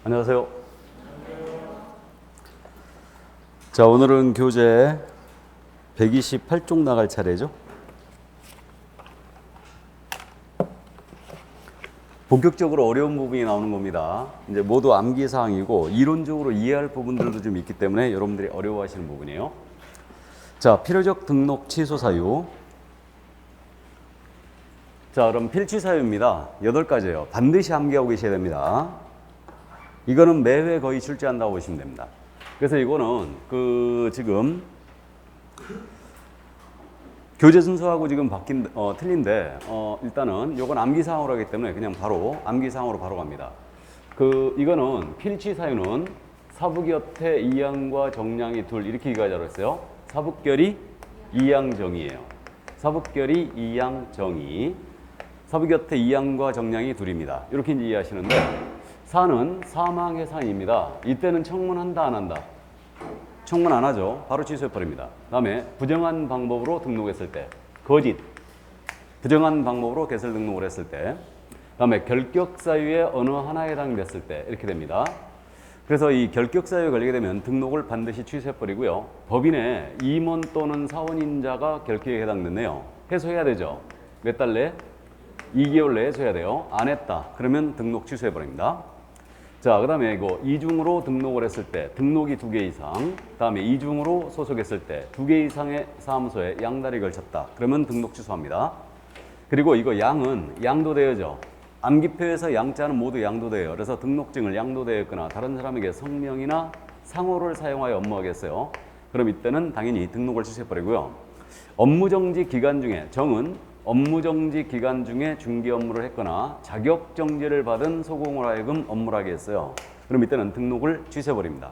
안녕하세요. 자, 오늘은 교재 128쪽 나갈 차례죠. 본격적으로 어려운 부분이 나오는 겁니다. 이제 모두 암기 사항이고 이론적으로 이해할 부분들도 좀 있기 때문에 여러분들이 어려워하시는 부분이에요. 자, 필요적 등록 취소 사유. 자, 그럼 필취 사유입니다. 8가지예요. 반드시 암기하고 계셔야 됩니다. 이거는 매회 거의 출제한다고 보시면 됩니다. 그래서 이거는 지금 교재 순서하고 지금 틀린데 일단은 요건 암기 사항으로 하기 때문에 그냥 바로 암기 사항으로 바로 갑니다. 이거는 필취 사유는 사부곁에 이양과 정량이 둘 이렇게 이가자로 했어요. 사부결이 이양정이에요. 사부결이 이양정이. 사부곁에 이양과 정량이 둘입니다. 이렇게 이해하시는데 사는 사망해산입니다. 이때는 청문한다 안 한다? 청문 안 하죠. 바로 취소해버립니다. 다음에 부정한 방법으로 등록했을 때 거짓 부정한 방법으로 개설 등록을 했을 때 다음에 결격사유의 어느 하나에 해당됐을 때 이렇게 됩니다. 그래서 이 결격사유에 걸리게 되면 등록을 반드시 취소해버리고요. 법인의 임원 또는 사원인자가 결격에 해당됐네요. 해소해야 되죠. 몇 달 내? 2개월 내에 해소해야 돼요. 안 했다. 그러면 등록 취소해버립니다. 자, 그 다음에 이거 이중으로 등록을 했을 때 등록이 2개 이상, 그 다음에 이중으로 소속했을 때 2개 이상의 사무소에 양다리 걸쳤다. 그러면 등록 취소합니다. 그리고 이거 양은 양도대여죠. 암기표에서 양자는 모두 양도대여. 그래서 등록증을 양도대여했거나 다른 사람에게 성명이나 상호를 사용하여 업무하겠어요. 그럼 이때는 당연히 등록을 취소해버리고요. 업무정지 기간 중에 정은 업무정지 기간 중에 중개 업무를 했거나 자격정지를 받은 소공으로 하여금 업무를 하게 했어요. 그럼 이때는 등록을 취소해버립니다.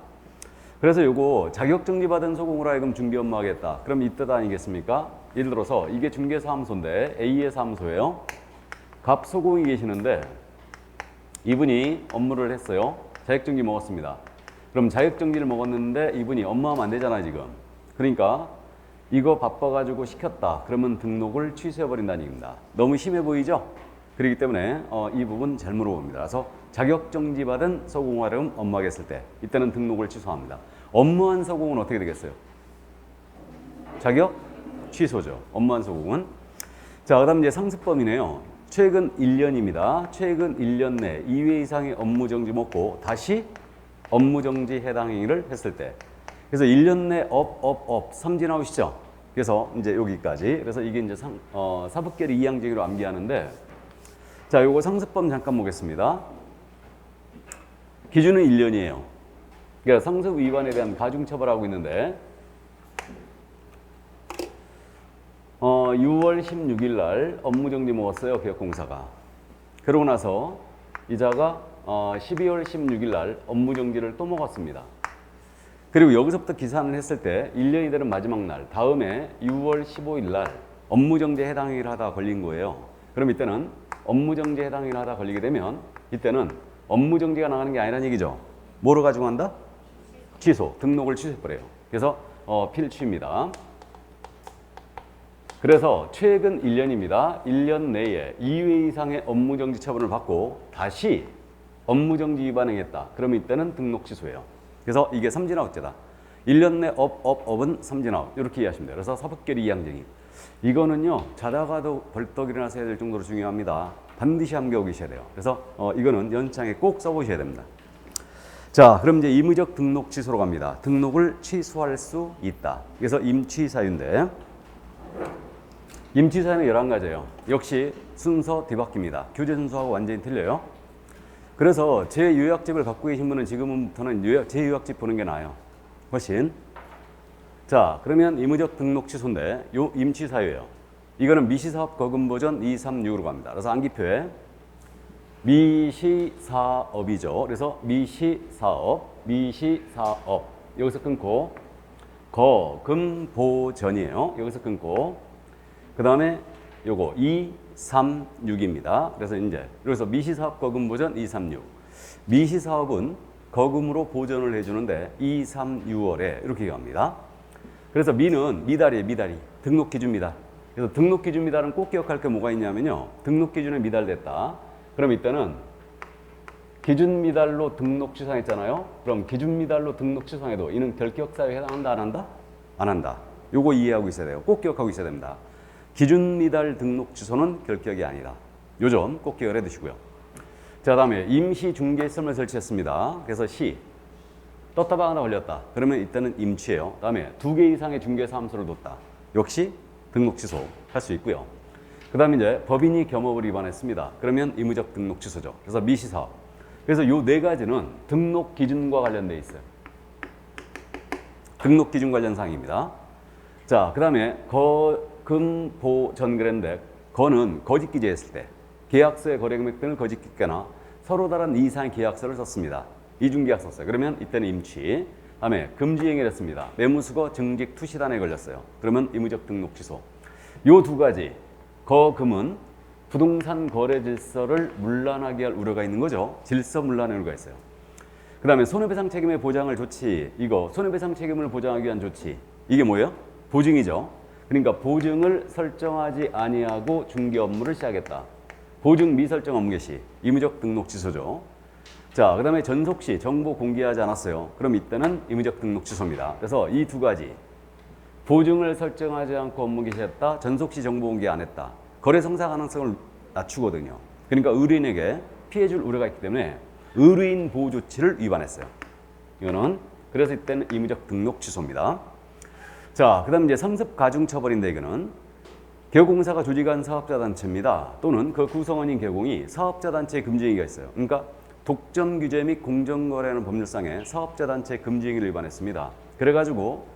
그래서 요거 자격정지 받은 소공으로 하여금 중개 업무 하겠다. 그럼 이 뜻 아니겠습니까? 예를 들어서 이게 중개사무소인데 A의 사무소예요. 갑 소공이 계시는데 이분이 업무를 했어요. 자격정지 먹었습니다. 그럼 자격정지를 먹었는데 이분이 업무하면 안 되잖아요 지금. 그러니까 이거 바빠가지고 시켰다. 그러면 등록을 취소해버린다는 얘기입니다. 너무 심해 보이죠? 그렇기 때문에 이 부분 잘 물어봅니다. 그래서 자격정지 받은 소공활음 업무하겠을 때 이때는 등록을 취소합니다. 업무한 소공은 어떻게 되겠어요? 자격 취소죠. 업무한 소공은. 자, 그 다음 이제 상습범위네요. 최근 1년입니다. 최근 1년 내 2회 이상의 업무정지 먹고 다시 업무정지 해당 행위를 했을 때. 그래서 1년 내 삼진아웃이죠. 그래서 이제 여기까지. 그래서 이게 이제 사부결이 이양정의로 암기하는데, 자, 요거 상습범 잠깐 보겠습니다. 기준은 1년이에요. 그러니까 상습 위반에 대한 가중처벌하고 있는데, 6월 16일 날 업무정지 먹었어요, 기업공사가. 그러고 나서 이자가 12월 16일 날 업무정지를 또 먹었습니다. 그리고 여기서부터 기산을 했을 때 1년이 되는 마지막 날 다음에 6월 15일 날 업무정지에 해당 행위를 하다가 걸린 거예요. 그럼 이때는 업무정지에 해당 행위를 하다가 걸리게 되면 이때는 업무정지가 나가는 게 아니라는 얘기죠. 뭐로 가지고 간다? 취소, 등록을 취소해버려요. 그래서 필취입니다. 그래서 최근 1년입니다. 1년 내에 2회 이상의 업무정지 처분을 받고 다시 업무정지 위반 행위했다. 그러면 이때는 등록 취소예요. 그래서 이게 삼진아웃제다. 1년 내 업은 삼진아웃. 이렇게 이해하시면 돼요. 그래서 사부결이 이양정의. 이거는요, 자다가도 벌떡 일어나서 해야 될 정도로 중요합니다. 반드시 암기하고 계셔야 돼요. 그래서 이거는 연장에 꼭 써보셔야 됩니다. 자, 그럼 이제 임의적 등록 취소로 갑니다. 등록을 취소할 수 있다. 그래서 임취사유인데, 임취사유는 11가지예요. 역시 순서 뒤바뀝니다. 교재 순서하고 완전히 틀려요. 그래서 제 요약집을 갖고 계신 분은 지금부터는 제 요약집 보는 게 나아요. 훨씬. 자, 그러면 임의적 등록 취소인데 요 임취사유예요. 이거는 미시사업 거금보전 236으로 갑니다. 그래서 암기표에 미시사업이죠. 그래서 미시사업 여기서 끊고 거금보전이에요. 여기서 끊고 그 다음에 요거 236입니다. 그래서 이제 여기서 미시사업 거금보전 236. 미시사업은 거금으로 보전을 해주는데 236월에 이렇게 갑니다. 그래서 미는 미달이에요. 미달이. 등록기준 미달. 그래서 등록기준 미달은 꼭 기억할 게 뭐가 있냐면요. 등록기준에 미달됐다. 그럼 이때는 기준 미달로 등록 취소했잖아요. 그럼 기준 미달로 등록 취소해도 이는 결격 사유에 해당한다, 안 한다? 안 한다. 요거 이해하고 있어야 돼요. 꼭 기억하고 있어야 됩니다. 기준 미달 등록 취소는 결격이 아니다. 요 점 꼭 기억을 해 두시고요. 자, 다음에 임시 중개 시설을 설치했습니다. 그래서 시 떴다방 하나 걸렸다. 그러면 이때는 임치예요. 다음에 2개 이상의 중개 사무소를 뒀다. 역시 등록 취소 할 수 있고요. 그 다음에 이제 법인이 겸업을 위반했습니다. 그러면 의무적 등록 취소죠. 그래서 미시사업. 그래서 요 네 가지는 등록 기준과 관련돼 있어요. 등록 기준 관련 사항입니다. 자, 그 다음에 금보전거래인데 거는 거짓 기재했을 때 계약서의 거래 금액 등을 거짓 기거나 서로 다른 이상의 계약서를 썼습니다. 이중계약 썼어요. 그러면 이때는 임치. 다음에 금지행위를 했습니다. 매무수거 증직 투시단에 걸렸어요. 그러면 의무적 등록 취소. 요 두 가지 거금은 부동산 거래 질서를 문란하게 할 우려가 있는 거죠. 질서 문란의 우려가 있어요. 그 다음에 손해배상 책임의 보장을 조치. 이거 손해배상 책임을 보장하기 위한 조치. 이게 뭐예요? 보증이죠. 그러니까 보증을 설정하지 아니하고 중개 업무를 시작했다. 보증 미설정 업무 개시. 의무적 등록 취소죠. 자, 그 다음에 전속 시 정보 공개하지 않았어요. 그럼 이때는 의무적 등록 취소입니다. 그래서 이 두 가지. 보증을 설정하지 않고 업무 개시했다. 전속 시 정보 공개 안 했다. 거래 성사 가능성을 낮추거든요. 그러니까 의뢰인에게 피해 줄 우려가 있기 때문에 의뢰인 보호 조치를 위반했어요. 이거는 그래서 이때는 의무적 등록 취소입니다. 자, 그 다음 이제 상습 가중 처벌인데 이거는 개공사가 조직한 사업자 단체입니다. 또는 그 구성원인 개공이 사업자 단체의 금지 행위가 있어요. 그러니까 독점 규제 및 공정거래하는 법률상의 사업자 단체 금지 행위를 위반했습니다. 그래가지고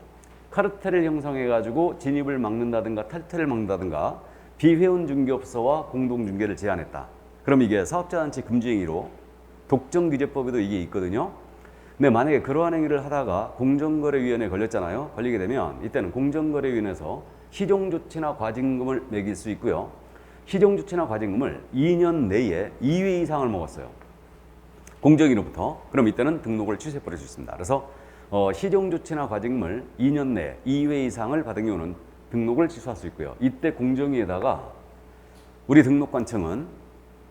카르텔을 형성해가지고 진입을 막는다든가 탈퇴를 막는다든가 비회원 중개업소와 공동중개를 제한했다. 그럼 이게 사업자 단체 금지 행위로 독점규제법에도 이게 있거든요. 근데 만약에 그러한 행위를 하다가 공정거래위원회에 걸렸잖아요. 걸리게 되면 이때는 공정거래위원회에서 시정조치나 과징금을 매길 수 있고요. 시정조치나 과징금을 2년 내에 2회 이상을 먹었어요. 공정위로부터. 그럼 이때는 등록을 취소해버릴 수 있습니다. 그래서 시정조치나 과징금을 2년 내에 2회 이상을 받은 경우는 등록을 취소할 수 있고요. 이때 공정위에다가 우리 등록관청은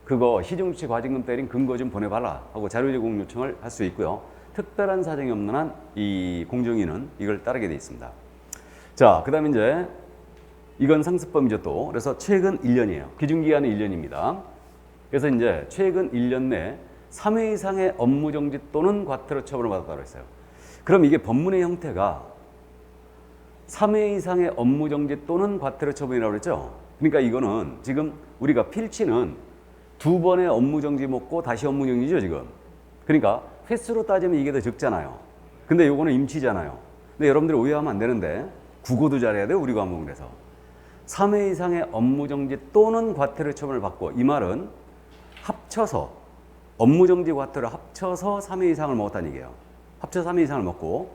그거 시정조치 과징금 때린 근거 좀 보내봐라 하고 자료 제공 요청을 할 수 있고요. 특별한 사정이 없는 한 이 공정위는 이걸 따르게 돼 있습니다. 자, 그 다음에 이제 이건 상습범이죠 또. 그래서 최근 1년이에요. 기준기간은 1년입니다. 그래서 이제 최근 1년 내 3회 이상의 업무정지 또는 과태료 처분을 받았다고 했어요. 그럼 이게 법문의 형태가 3회 이상의 업무정지 또는 과태료 처분이라고 그랬죠. 그러니까 이거는 지금 우리가 필치는 2번의 업무정지 먹고 다시 업무정지죠 지금. 그러니까 횟수로 따지면 이게 더 적잖아요. 근데 요거는 임치잖아요. 근데 여러분들이 오해하면 안 되는데 국어도 잘해야 돼요 우리 과목에서. 3회 이상의 업무정지 또는 과태료 처분을 받고, 이 말은 합쳐서 업무정지 과태료 합쳐서 3회 이상을 먹었다는 얘기예요. 합쳐서 3회 이상을 먹고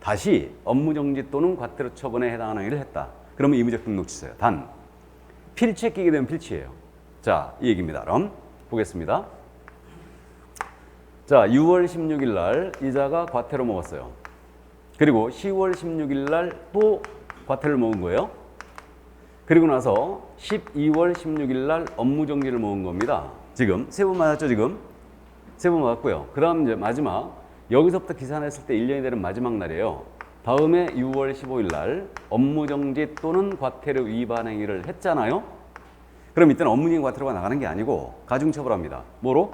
다시 업무정지 또는 과태료 처분에 해당하는 일을 했다. 그러면 의무적 등록 취소예요. 단 필치에 끼게 되면 필치예요. 자, 이 얘기입니다. 그럼 보겠습니다. 자, 6월 16일 날 이자가 과태료 먹었어요. 그리고 10월 16일 날 또 과태료를 먹은 거예요. 그리고 나서 12월 16일 날 업무정지를 먹은 겁니다. 지금 세 번 맞았죠 지금? 세 번 맞았고요. 그 다음 이제 마지막, 여기서부터 계산했을 때 1년이 되는 마지막 날이에요. 다음에 6월 15일 날 업무정지 또는 과태료 위반 행위를 했잖아요. 그럼 이때는 업무정지 과태료가 나가는 게 아니고 가중처벌합니다. 뭐로?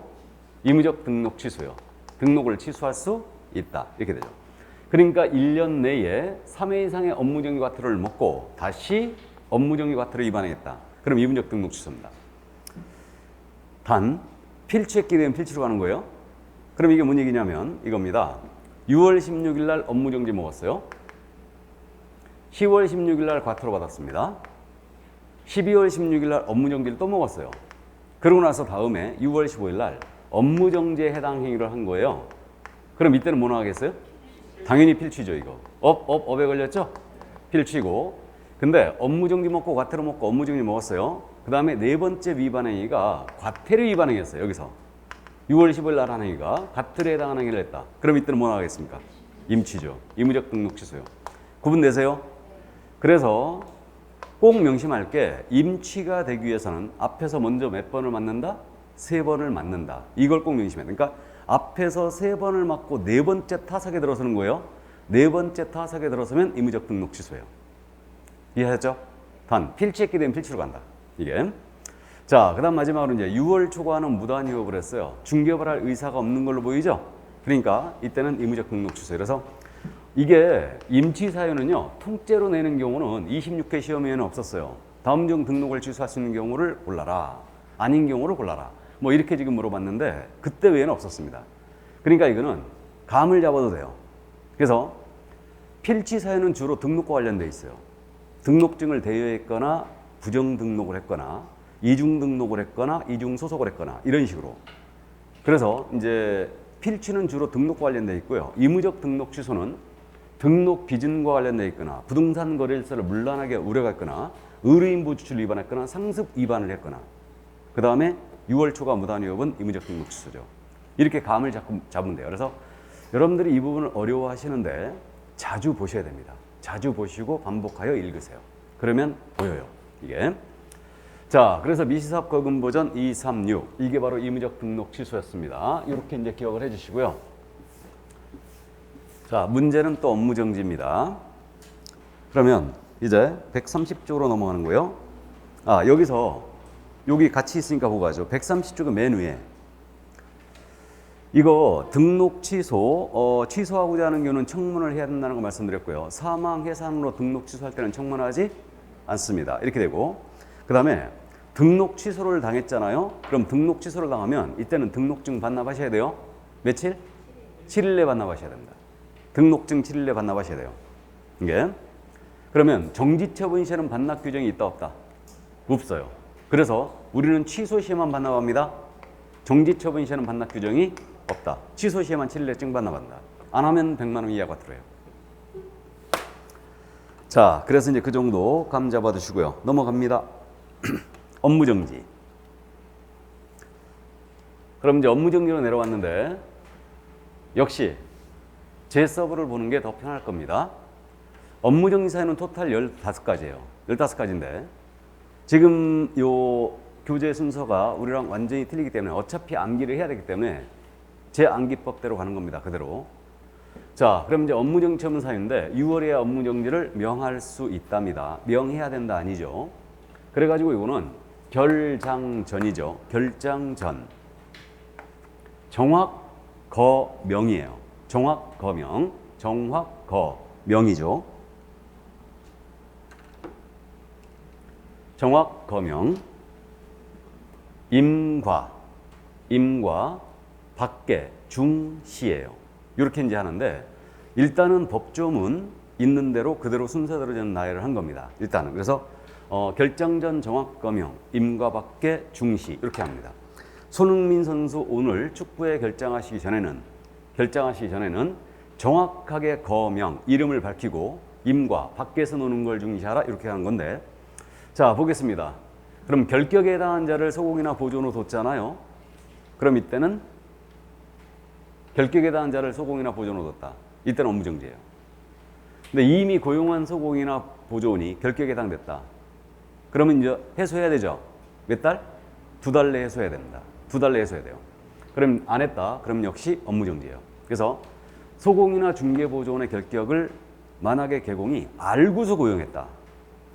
의무적 등록 취소요. 등록을 취소할 수 있다. 이렇게 되죠. 그러니까 1년 내에 3회 이상의 업무정지 과태료를 먹고 다시 업무정지 과태료 위반했다. 그럼 의무적 등록 취소입니다. 단 필치했기 때문에 필치로 가는 거예요. 그럼 이게 뭔 얘기냐면 이겁니다. 6월 16일 날 업무정지 먹었어요. 10월 16일 날 과태료 받았습니다. 12월 16일 날 업무정지를 또 먹었어요. 그러고 나서 다음에 6월 15일 날 업무정지에 해당 행위를 한 거예요. 그럼 이때는 뭐 나가겠어요? 당연히 필치죠 이거. 업에 걸렸죠? 필치고. 근데 업무정지 먹고 과태료 먹고 업무정지 먹었어요. 그 다음에 네 번째 위반 행위가 과태료 위반 행위였어요. 여기서 6월 15일 날 한 행위가 과태료에 해당하는 행위를 했다. 그럼 이때는 뭐 나가겠습니까? 임치죠. 의무적 등록 취소요. 구분되세요? 그래서 꼭 명심할 게, 임치가 되기 위해서는 앞에서 먼저 몇 번을 맞는다? 3번을 맞는다. 이걸 꼭 명심해야 돼. 그러니까 앞에서 3번을 맞고 4번째 타석에 들어서는 거예요. 4번째 타석에 들어서면 의무적 등록 취소예요. 이해하셨죠? 단, 필치했기 때문에 필치로 간다. 이게. 자, 그 다음 마지막으로 이제 6월 초과는 무단 휴업을 했어요. 중개업을 할 의사가 없는 걸로 보이죠? 그러니까 이때는 의무적 등록 취소예요. 그래서 이게 임치 사유는요, 통째로 내는 경우는 26회 시험에는 없었어요. 다음 중 등록을 취소할 수 있는 경우를 골라라. 아닌 경우를 골라라. 뭐 이렇게 지금 물어봤는데 그때 외에는 없었습니다. 그러니까 이거는 감을 잡아도 돼요. 그래서 필치 사유는 주로 등록과 관련돼 있어요. 등록증을 대여했거나 부정 등록을 했거나 이중 등록을 했거나 이중 소속을 했거나 이런 식으로. 그래서 이제 필치는 주로 등록과 관련돼 있고요. 의무적 등록 취소는 등록 기준과 관련돼 있거나 부동산 거래일세를 문란하게 우려했거나 의뢰인 부추출 위반했거나 상습 위반을 했거나 그 다음에 6월 초과 무단 휴업은 의무적 등록 취소죠. 이렇게 감을 잡으면 돼요. 그래서 여러분들이 이 부분을 어려워하시는데 자주 보셔야 됩니다. 자주 보시고 반복하여 읽으세요. 그러면 보여요. 이게. 자, 그래서 미시사업 거금 보전 236 이게 바로 의무적 등록 취소였습니다. 이렇게 이제 기억을 해주시고요. 자, 문제는 또 업무 정지입니다. 그러면 이제 130쪽으로 넘어가는 거예요. 아, 여기 같이 있으니까 보고 가죠. 130쪽은 맨 위에. 이거 등록 취소, 취소하고자 하는 경우는 청문을 해야 된다는 거 말씀드렸고요. 사망 해산으로 등록 취소할 때는 청문하지 않습니다. 이렇게 되고, 그 다음에 등록 취소를 당했잖아요. 그럼 등록 취소를 당하면 이때는 등록증 반납하셔야 돼요. 며칠? 7일 내에 반납하셔야 됩니다. 등록증 7일 내에 반납하셔야 돼요. 이게. 그러면 정지처분 시에는 반납 규정이 있다 없다? 없어요. 그래서 우리는 취소 시에만 반납합니다. 정지처분 시에는 반납 규정이 없다. 취소 시에만 7일 내에 증 반납한다. 안 하면 100만 원 이하가 들어요. 자, 그래서 이제 그 정도 감 잡아 두시고요. 넘어갑니다. 업무 정지. 그럼 이제 업무 정지로 내려왔는데 역시 제 서브를 보는 게 더 편할 겁니다. 업무 정지 사유는 토탈 15가지예요. 15가지인데 지금 요 교재 순서가 우리랑 완전히 틀리기 때문에 어차피 암기를 해야 되기 때문에 제 암기법대로 가는 겁니다. 그대로. 자, 그럼 이제 업무 정지 처분 사유인데 6월에야 업무 정지를 명할 수 있답니다. 명해야 된다 아니죠. 그래가지고 이거는 결장전이죠. 결장전. 정확거명이에요. 정확거명. 정확거명이죠. 정확거명. 임과 밖에 중시예요. 이렇게 이제 하는데 일단은 법조문 있는 대로 그대로 순서대로 저는 나열을 한 겁니다. 일단은 그래서 결장전 정확거명 임과 밖에 중시 이렇게 합니다. 손흥민 선수 오늘 축구에 결장하시기 전에는 정확하게 거명 이름을 밝히고 임과 밖에서 노는 걸 중시하라 이렇게 하는 건데 자 보겠습니다. 그럼 결격에 해당한 자를 소공이나 보존으로 뒀잖아요. 그럼 이때는 결격에 해당한 자를 소공이나 보존으로 뒀다. 이때는 업무 정지예요. 근데 이미 고용한 소공이나 보존이 결격에 해당됐다. 그러면 이제 해소해야 되죠. 몇 달? 2달 내에 해소해야 됩니다. 2달 내에 해소해야 돼요. 그럼 안 했다. 그럼 역시 업무 정지예요. 그래서 소공이나 중개보조원의 결격을 만약에 개공이 알고서 고용했다.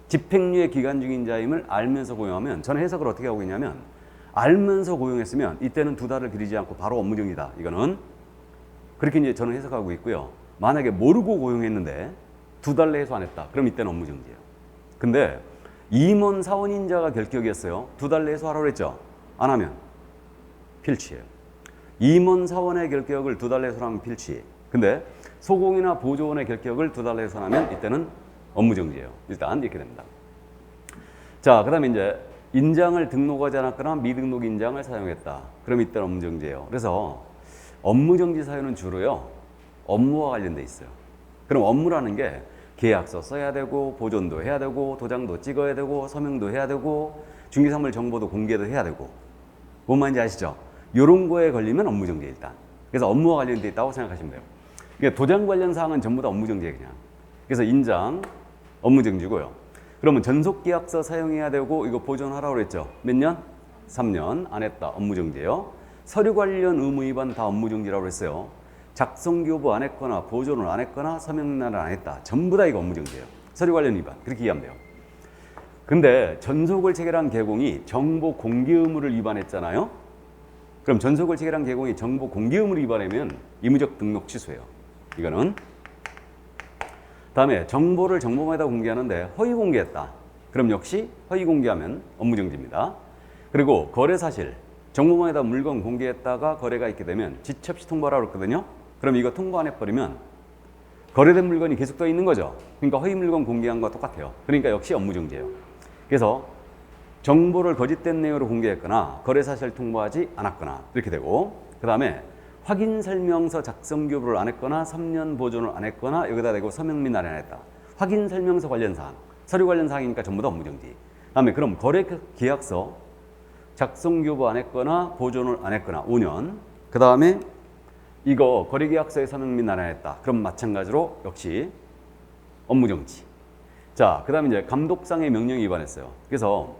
집행유예 기간 중인 자임을 알면서 고용하면 저는 해석을 어떻게 하고 있냐면 알면서 고용했으면 이때는 2달을 기리지 않고 바로 업무 정지다. 이거는 그렇게 이제 저는 해석하고 있고요. 만약에 모르고 고용했는데 2달 내에 해소 안 했다. 그럼 이때는 업무 정지예요. 근데 임원 사원인자가 결격이었어요. 2달 내에 해소하라고 그랬죠. 안 하면 필치예요. 임원 사원의 결격을 2달 내에 해소하면 필치. 근데 소공이나 보조원의 결격을 2달 내에 해소하면 이때는 업무 정지예요. 일단 이렇게 됩니다. 자, 그 다음에 이제 인장을 등록하지 않았거나 미등록 인장을 사용했다. 그럼 이때는 업무 정지예요. 그래서 업무 정지 사유는 주로요. 업무와 관련돼 있어요. 그럼 업무라는 게 계약서 써야 되고 보존도 해야 되고 도장도 찍어야 되고 서명도 해야 되고 중개사물 정보도 공개도 해야 되고 뭔 말인지 아시죠? 이런 거에 걸리면 업무 정지 일단. 그래서 업무와 관련돼 있다고 생각하시면 돼요. 그러니까 도장 관련 사항은 전부 다 업무 정지예요 그냥. 그래서 인장 업무 정지고요. 그러면 전속계약서 사용해야 되고 이거 보존하라고 그랬죠. 몇 년? 3년 안 했다. 업무 정지예요. 서류 관련 의무 위반 다 업무정지라고 했어요. 작성교부 안 했거나 보존을 안 했거나 서명란을 안 했다. 전부 다 이거 업무정지예요. 서류 관련 위반. 그렇게 이해하면 돼요. 근데 전속을 체결한 개공이 정보 공개 의무를 위반했잖아요. 그럼 전속을 체결한 개공이 정보 공개 의무를 위반하면 의무적 등록 취소예요. 이거는. 다음에 정보를 정보마다 공개하는데 허위 공개했다. 그럼 역시 허위 공개하면 업무정지입니다. 그리고 거래 사실, 정보망에다 물건 공개했다가 거래가 있게 되면 지체 없이 통보하라고 했거든요. 그럼 이거 통보 안 해버리면 거래된 물건이 계속 떠 있는 거죠. 그러니까 허위 물건 공개한 거와 똑같아요. 그러니까 역시 업무정지예요. 그래서 정보를 거짓된 내용으로 공개했거나 거래 사실을 통보하지 않았거나 이렇게 되고, 그 다음에 확인 설명서 작성 교부를 안 했거나 3년 보존을 안 했거나 여기다 대고 서명 및 날인 안 했다. 확인 설명서 관련 사항, 서류 관련 사항이니까 전부 다 업무정지. 다음에 그럼 거래 계약서 작성 교부 안 했거나 보존을 안 했거나 5년. 그 다음에 이거 거래 계약서에 서명 및 날인 안 했다. 그럼 마찬가지로 역시 업무정지. 자, 그 다음에 이제 감독상의 명령 위반했어요. 그래서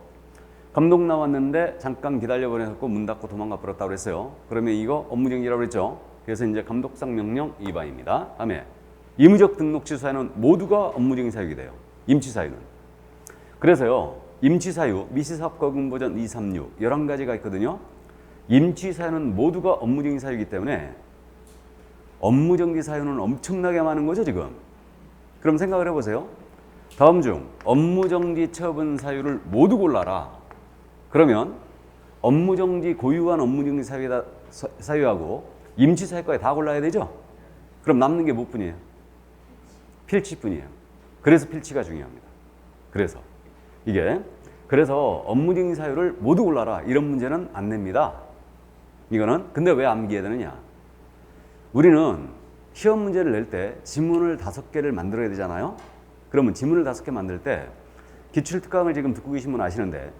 감독 나왔는데 잠깐 기다려 보내고 문 닫고 도망가 버렸다고 그랬어요. 그러면 이거 업무정지라고 그랬죠. 그래서 이제 감독상 명령 위반입니다. 다음에 의무적 등록 취소 사유는 모두가 업무정지 사유가 돼요. 임취 사유는. 그래서요. 임취 사유, 미시사업거금 보전 236 11가지가 있거든요. 임취 사유는 모두가 업무정지 사유이기 때문에 업무정지 사유는 엄청나게 많은 거죠, 지금. 그럼 생각을 해보세요. 다음 중 업무정지 처분 사유를 모두 골라라. 그러면 업무정지 고유한 업무정지 사유하고 임취 사유까지 다 골라야 되죠? 그럼 남는 게 몇 분이에요? 필치뿐이에요. 그래서 필치가 중요합니다. 그래서 업무정지 사유를 모두 골라라. 이런 문제는 안 냅니다. 이거는. 근데 왜 암기해야 되느냐? 우리는 시험 문제를 낼 때 지문을 5개를 만들어야 되잖아요. 그러면 지문을 5개 만들 때 기출특강을 지금 듣고 계신 분 아시는데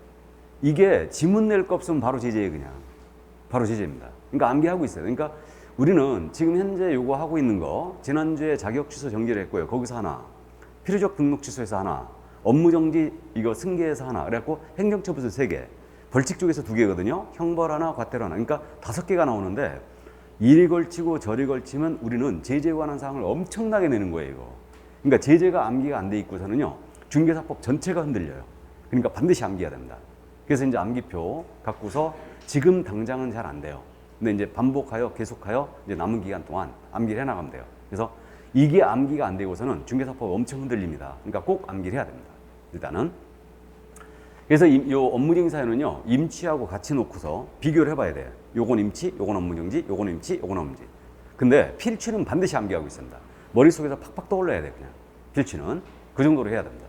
이게 지문 낼 거 없으면 바로 제재예요. 그냥 바로 제재입니다. 그러니까 암기하고 있어요. 그러니까 우리는 지금 현재 요거 하고 있는 거 지난주에 자격 취소 정지를 했고요. 거기서 하나, 필요적 등록 취소에서 하나, 업무정지 이거 승계에서 하나, 그래갖고 행정처분서 3개, 벌칙 쪽에서 2개거든요. 형벌 하나, 과태료 하나. 그러니까 5개가 나오는데 이리 걸치고 저리 걸치면 우리는 제재에 관한 사항을 엄청나게 내는 거예요. 이거. 그러니까 제재가 암기가 안 돼 있고서는요. 중개사법 전체가 흔들려요. 그러니까 반드시 암기해야 됩니다. 그래서 이제 암기표 갖고서 지금 당장은 잘 안 돼요. 근데 이제 반복하여 계속하여 이제 남은 기간 동안 암기를 해나가면 돼요. 그래서 이게 암기가 안 되고서는 중개사법 엄청 흔들립니다. 그러니까 꼭 암기를 해야 됩니다. 일단은. 그래서 이 업무정지 사유는요. 임치하고 같이 놓고서 비교를 해봐야 돼요. 요건 임치, 요건 업무정지, 요건 임치, 요건 업무정지. 근데 필치는 반드시 암기하고 있습니다. 머릿속에서 팍팍 떠올려야 돼요. 그냥 필치는. 그 정도로 해야 됩니다.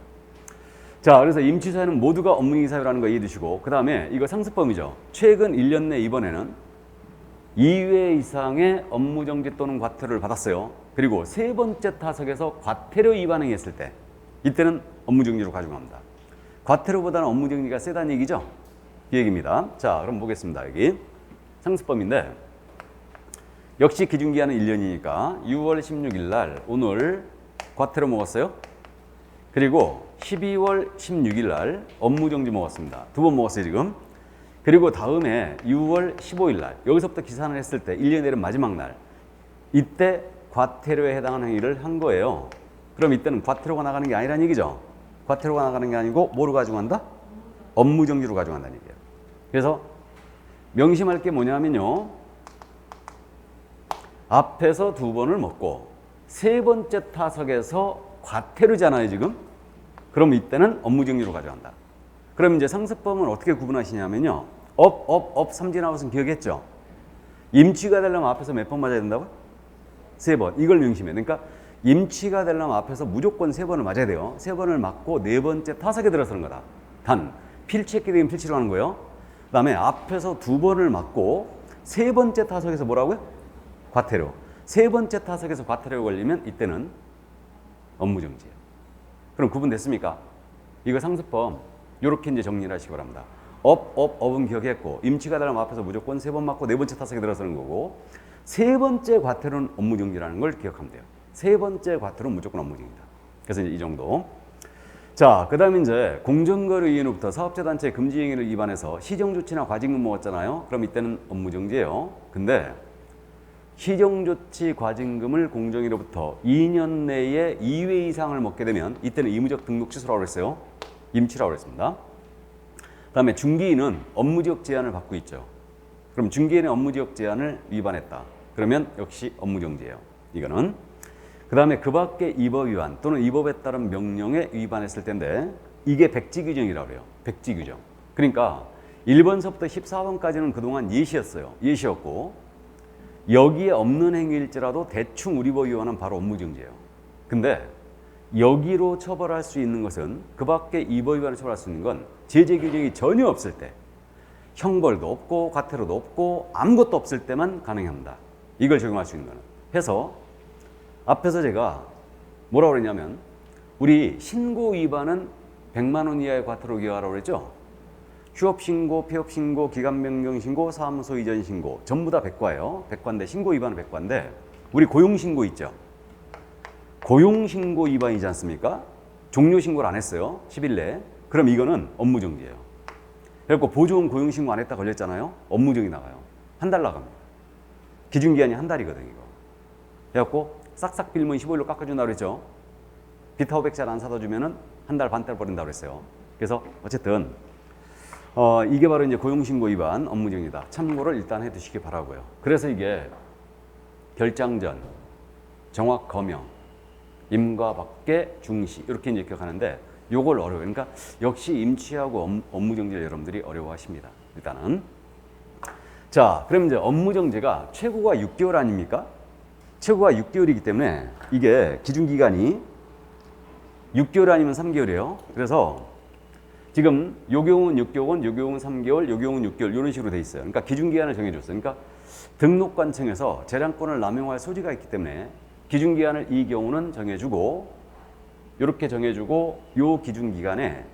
자, 그래서 임치 사유는 모두가 업무정지 사유라는 거 이해해 두시고, 그 다음에 이거 상습범이죠. 최근 1년 내 이번에는 2회 이상의 업무정지 또는 과태료를 받았어요. 그리고 3번째 타석에서 과태료 위반 행위했을 때 이때는 업무정지로 가중합니다. 과태료보다는 업무정지가 세다는 얘기죠. 이 얘기입니다. 자, 그럼 보겠습니다. 여기 상습범인데 역시 기준기한은 1년이니까 6월 16일 날 오늘 과태료 먹었어요. 그리고 12월 16일 날 업무정지 먹었습니다. 2번 먹었어요 지금. 그리고 다음에 6월 15일 날 여기서부터 기산을 했을 때 1년이 내린 마지막 날 이때 과태료에 해당하는 행위를 한 거예요. 그럼 이때는 과태료가 나가는 게 아니라는 얘기죠. 과태료가 나가는 게 아니고 뭐로 가져간다? 업무정지로 가져간다는 얘기예요. 그래서 명심할 게 뭐냐면요. 앞에서 2번을 먹고 3번째 타석에서 과태료잖아요 지금. 그럼 이때는 업무정지로 가져간다. 그럼 이제 상습범은 어떻게 구분하시냐면요. 삼진 아웃은 기억했죠? 임치가 되려면 앞에서 몇 번 맞아야 된다고요? 3번. 이걸 명심해. 그러니까 임치가 되려면 앞에서 무조건 3번을 맞아야 돼요. 3번을 맞고 4번째 타석에 들어서는 거다. 단, 필치했기 때문에 필치로 하는 거예요. 그 다음에 앞에서 2번을 맞고 3번째 타석에서 뭐라고요? 과태료. 3번째 타석에서 과태료가 걸리면 이때는 업무정지예요. 그럼 구분됐습니까? 이거 상습범 이렇게 이제 정리를 하시기 바랍니다. 업은 기억했고 임치가 되려면 앞에서 무조건 3번 맞고 4번째 타석에 들어서는 거고 3번째 과태료는 업무정지라는 걸 기억하면 돼요. 3번째 과태료는 무조건 업무정지다. 그래서 이제 이 정도. 자, 그 다음에 이제 공정거래 이행으로부터 사업자단체 금지 행위를 위반해서 시정조치나 과징금 먹었잖아요. 그럼 이때는 업무정지예요. 근데 시정조치 과징금을 공정위로부터 2년 내에 2회 이상을 먹게 되면 이때는 의무적 등록 취소라고 그랬어요. 임치라고 그랬습니다. 그 다음에 중개인은 업무지역 제한을 받고 있죠. 그럼 중개인의 업무지역 제한을 위반했다. 그러면 역시 업무정지예요. 이거는. 그 다음에 그 밖에 이 법 위반 또는 이 법에 따른 명령에 위반했을 텐데 이게 백지규정이라고 그래요. 백지규정. 그러니까 1번서부터 14번까지는 그동안 예시였어요. 예시였고 여기에 없는 행위일지라도 대충 우리 법 위반은 바로 업무정지예요. 근데 여기로 처벌할 수 있는 것은 그 밖에 이 법 위반을 처벌할 수 있는 건 제재 규정이 전혀 없을 때 형벌도 없고 과태료도 없고 아무것도 없을 때만 가능합니다. 이걸 적용할 수 있는 거는. 해서 앞에서 제가 뭐라고 그랬냐면 우리 신고 위반은 100만 원 이하의 과태료 기하라고 그랬죠. 휴업신고, 폐업신고, 기간변경신고, 사무소 이전 신고 전부 다 백과예요. 백과인데 신고 위반은 백과인데 우리 고용신고 있죠. 고용신고 위반이지 않습니까? 종료신고를 안 했어요. 10일 내에. 그럼 이거는 업무정지예요. 그래서 보조원 고용신고 안 했다 걸렸잖아요. 업무정지 나가요. 한 달 나갑니다. 기준기한이 한 달이거든요. 이거. 그래갖고 싹싹 빌면 15일로 깎아준다고 그랬죠. 비타 500짜리 안 사다 주면은 한 달 반 달 버린다고 그랬어요. 그래서 어쨌든 이게 바로 이제 고용신고 위반 업무정지다. 참고를 일단 해 두시기 바라고요. 그래서 이게 결장 전, 정확 거명, 임과 밖에 중시 이렇게 이제 기억하는데 요걸 어려워요. 그러니까 역시 임치하고 업무정지를 여러분들이 어려워하십니다. 일단은 자, 그럼 이제 업무정지가 최고가 6개월 아닙니까? 최고가 6개월이기 때문에 이게 기준기간이 6개월 아니면 3개월이에요. 그래서 지금 요 경우는 6개월, 요 경우는 3개월, 요 경우는 6개월 이런 식으로 돼 있어요. 그러니까 기준기간을 정해줬어요. 그러니까 등록관청에서 재량권을 남용할 소지가 있기 때문에 기준기간을 이 경우는 정해주고 이렇게 정해주고 요 기준기간에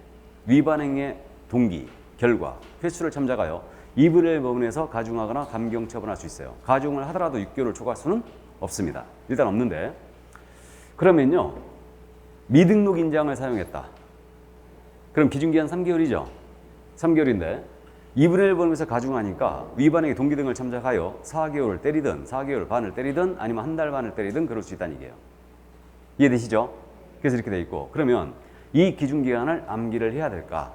위반행의 동기, 결과, 횟수를 참작하여 2분의 1 법원에서 가중하거나 감경 처분할 수 있어요. 가중을 하더라도 6개월을 초과할 수는 없습니다. 일단 없는데 그러면요 미등록 인장을 사용했다. 그럼 기준기한 3개월이죠. 3개월인데 2분의 1 법원에서 가중하니까 위반행위 동기 등을 참작하여 4개월을 때리든 4개월 반을 때리든 아니면 한 달 반을 때리든 그럴 수 있다는 얘기예요. 이해되시죠? 그래서 이렇게 돼 있고 그러면 이 기준기간을 암기를 해야 될까?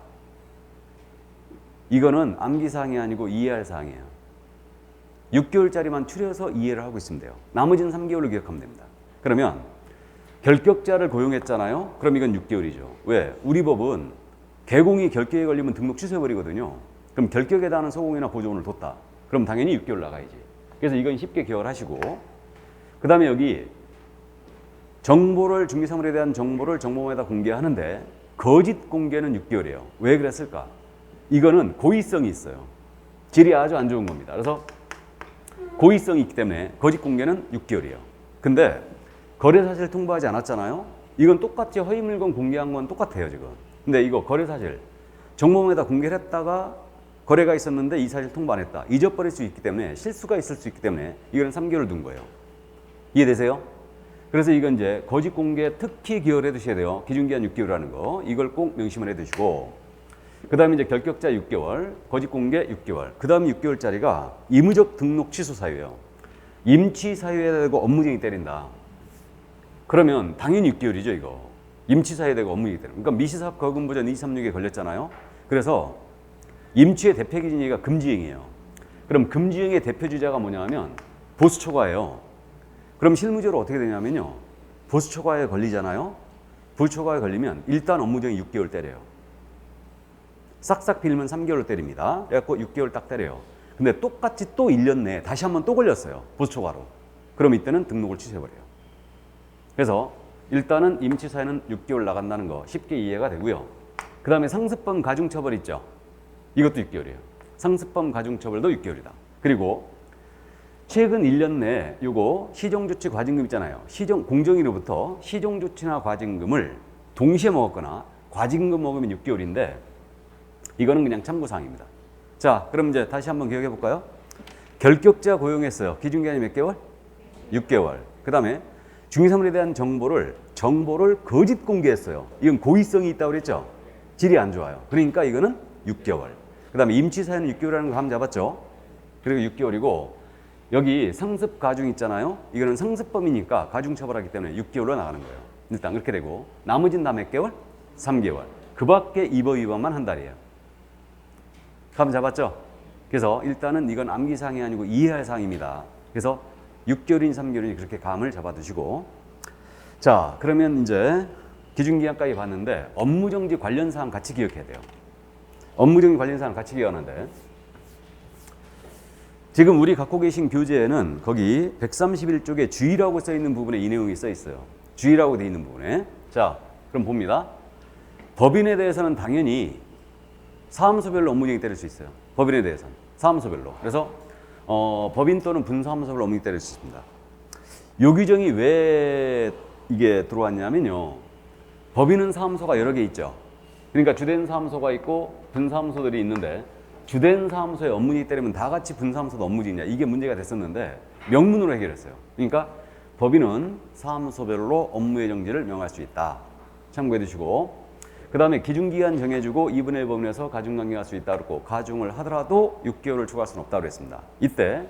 이거는 암기사항이 아니고 이해할 사항이에요. 6개월짜리만 추려서 이해를 하고 있으면 돼요. 나머지는 3개월로 기억하면 됩니다. 그러면 결격자를 고용했잖아요. 그럼 이건 6개월이죠. 왜? 우리 법은 개공이 결격에 걸리면 등록 취소해버리거든요. 그럼 결격에 대한 소공이나 보조원을 뒀다. 그럼 당연히 6개월 나가야지. 그래서 이건 쉽게 기억을 하시고 그 다음에 여기 정보를 중개사물에 대한 정보를 정보원에다 공개하는데 거짓 공개는 6개월이에요. 왜 그랬을까? 이거는 고의성이 있어요. 질이 아주 안 좋은 겁니다. 그래서 고의성이 있기 때문에 거짓 공개는 6개월이에요. 근데 거래사실 통보하지 않았잖아요. 이건 똑같이 허위 물건 공개한 건 똑같아요 지금. 근데 이거 거래사실 정보원에다 공개를 했다가 거래가 있었는데 이 사실 통보 안 했다. 잊어버릴 수 있기 때문에 실수가 있을 수 있기 때문에 이거는 3개월을 둔 거예요. 이해되세요? 그래서 이건 이제 거짓 공개 특히 기억을 해 두셔야 돼요. 기준기한 6개월이라는 거. 이걸 꼭 명심을 해 두시고 그 다음에 이제 결격자 6개월, 거짓 공개 6개월. 그 다음 6개월짜리가 의무적 등록 취소 사유예요. 임치 사유에 대고 업무쟁이 때린다. 그러면 당연히 6개월이죠 이거. 임치 사유에 대고 업무쟁이 때린다. 그러니까 미시사업 거금부전 236에 걸렸잖아요. 그래서 임치의 대표 기준이가 금지행위예요. 그럼 금지행위의 대표주자가 뭐냐 하면 보수초과예요. 그럼 실무적으로 어떻게 되냐면요. 보수초과에 걸리잖아요. 보수초과에 걸리면 일단 업무쟁이 6개월 때려요. 싹싹 빌면 3개월 때립니다. 그래갖고 6개월 딱 때려요. 근데 똑같이 또 1년 내에 다시 한번 또 걸렸어요. 보수초과로. 그럼 이때는 등록을 취소해버려요. 그래서 일단은 임치 사유는 6개월 나간다는 거 쉽게 이해가 되고요. 그 다음에 상습범 가중처벌 있죠. 이것도 6개월이에요. 상습범 가중처벌도 6개월이다. 그리고 최근 1년 내에 요거 시정조치 과징금 있잖아요. 공정위로부터 시정조치나 과징금을 동시에 먹었거나 과징금 먹으면 6개월인데 이거는 그냥 참고사항입니다. 자, 그럼 이제 다시 한번 기억해 볼까요? 결격자 고용했어요. 기준기간이 몇 개월? 6개월. 그 다음에 중개사물에 대한 정보를 거짓 공개했어요. 이건 고의성이 있다고 그랬죠. 질이 안 좋아요. 그러니까 이거는 6개월. 그 다음에 임치 사유는 6개월이라는 거 감 잡았죠. 그리고 6개월이고 여기 상습 가중 있잖아요. 이거는 상습범이니까 가중 처벌하기 때문에 6개월로 나가는 거예요. 일단 그렇게 되고 나머지는 다 몇 개월? 3개월. 그 밖에 입법 위반만 한 달이에요. 감 잡았죠? 그래서 일단은 이건 암기사항이 아니고 이해할 사항입니다. 그래서 6개월인 3개월인 그렇게 감을 잡아두시고, 자 그러면 이제 기준기한까지 봤는데 업무정지 관련 사항 같이 기억해야 돼요. 업무정지 관련 사항 같이 기억하는데 지금 우리 갖고 계신 교재에는 거기 131쪽에 주의라고 써 있는 부분에 이 내용이 써 있어요. 주의라고 돼 있는 부분에. 자 그럼 봅니다. 법인에 대해서는 당연히 사무소별로 업무정지 때릴 수 있어요. 법인에 대해서는 사무소별로. 그래서 법인 또는 분사무소별로 업무정지 때릴 수 있습니다. 요 규정이 왜 이게 들어왔냐면요. 법인은 사무소가 여러 개 있죠. 그러니까 주된 사무소가 있고 분사무소들이 있는데 주된 사무소에 업무정지 때리면 다 같이 분사무소도 업무정지냐, 이게 문제가 됐었는데 명문으로 해결했어요. 그러니까 법인은 사무소별로 업무의 정지를 명할 수 있다. 참고해 두시고, 그 다음에 기준기간 정해주고 2분의 1 범위에서 가중 강경할 수 있다 그랬고, 가중을 하더라도 6개월을 초과할 수는 없다고 그랬습니다. 이때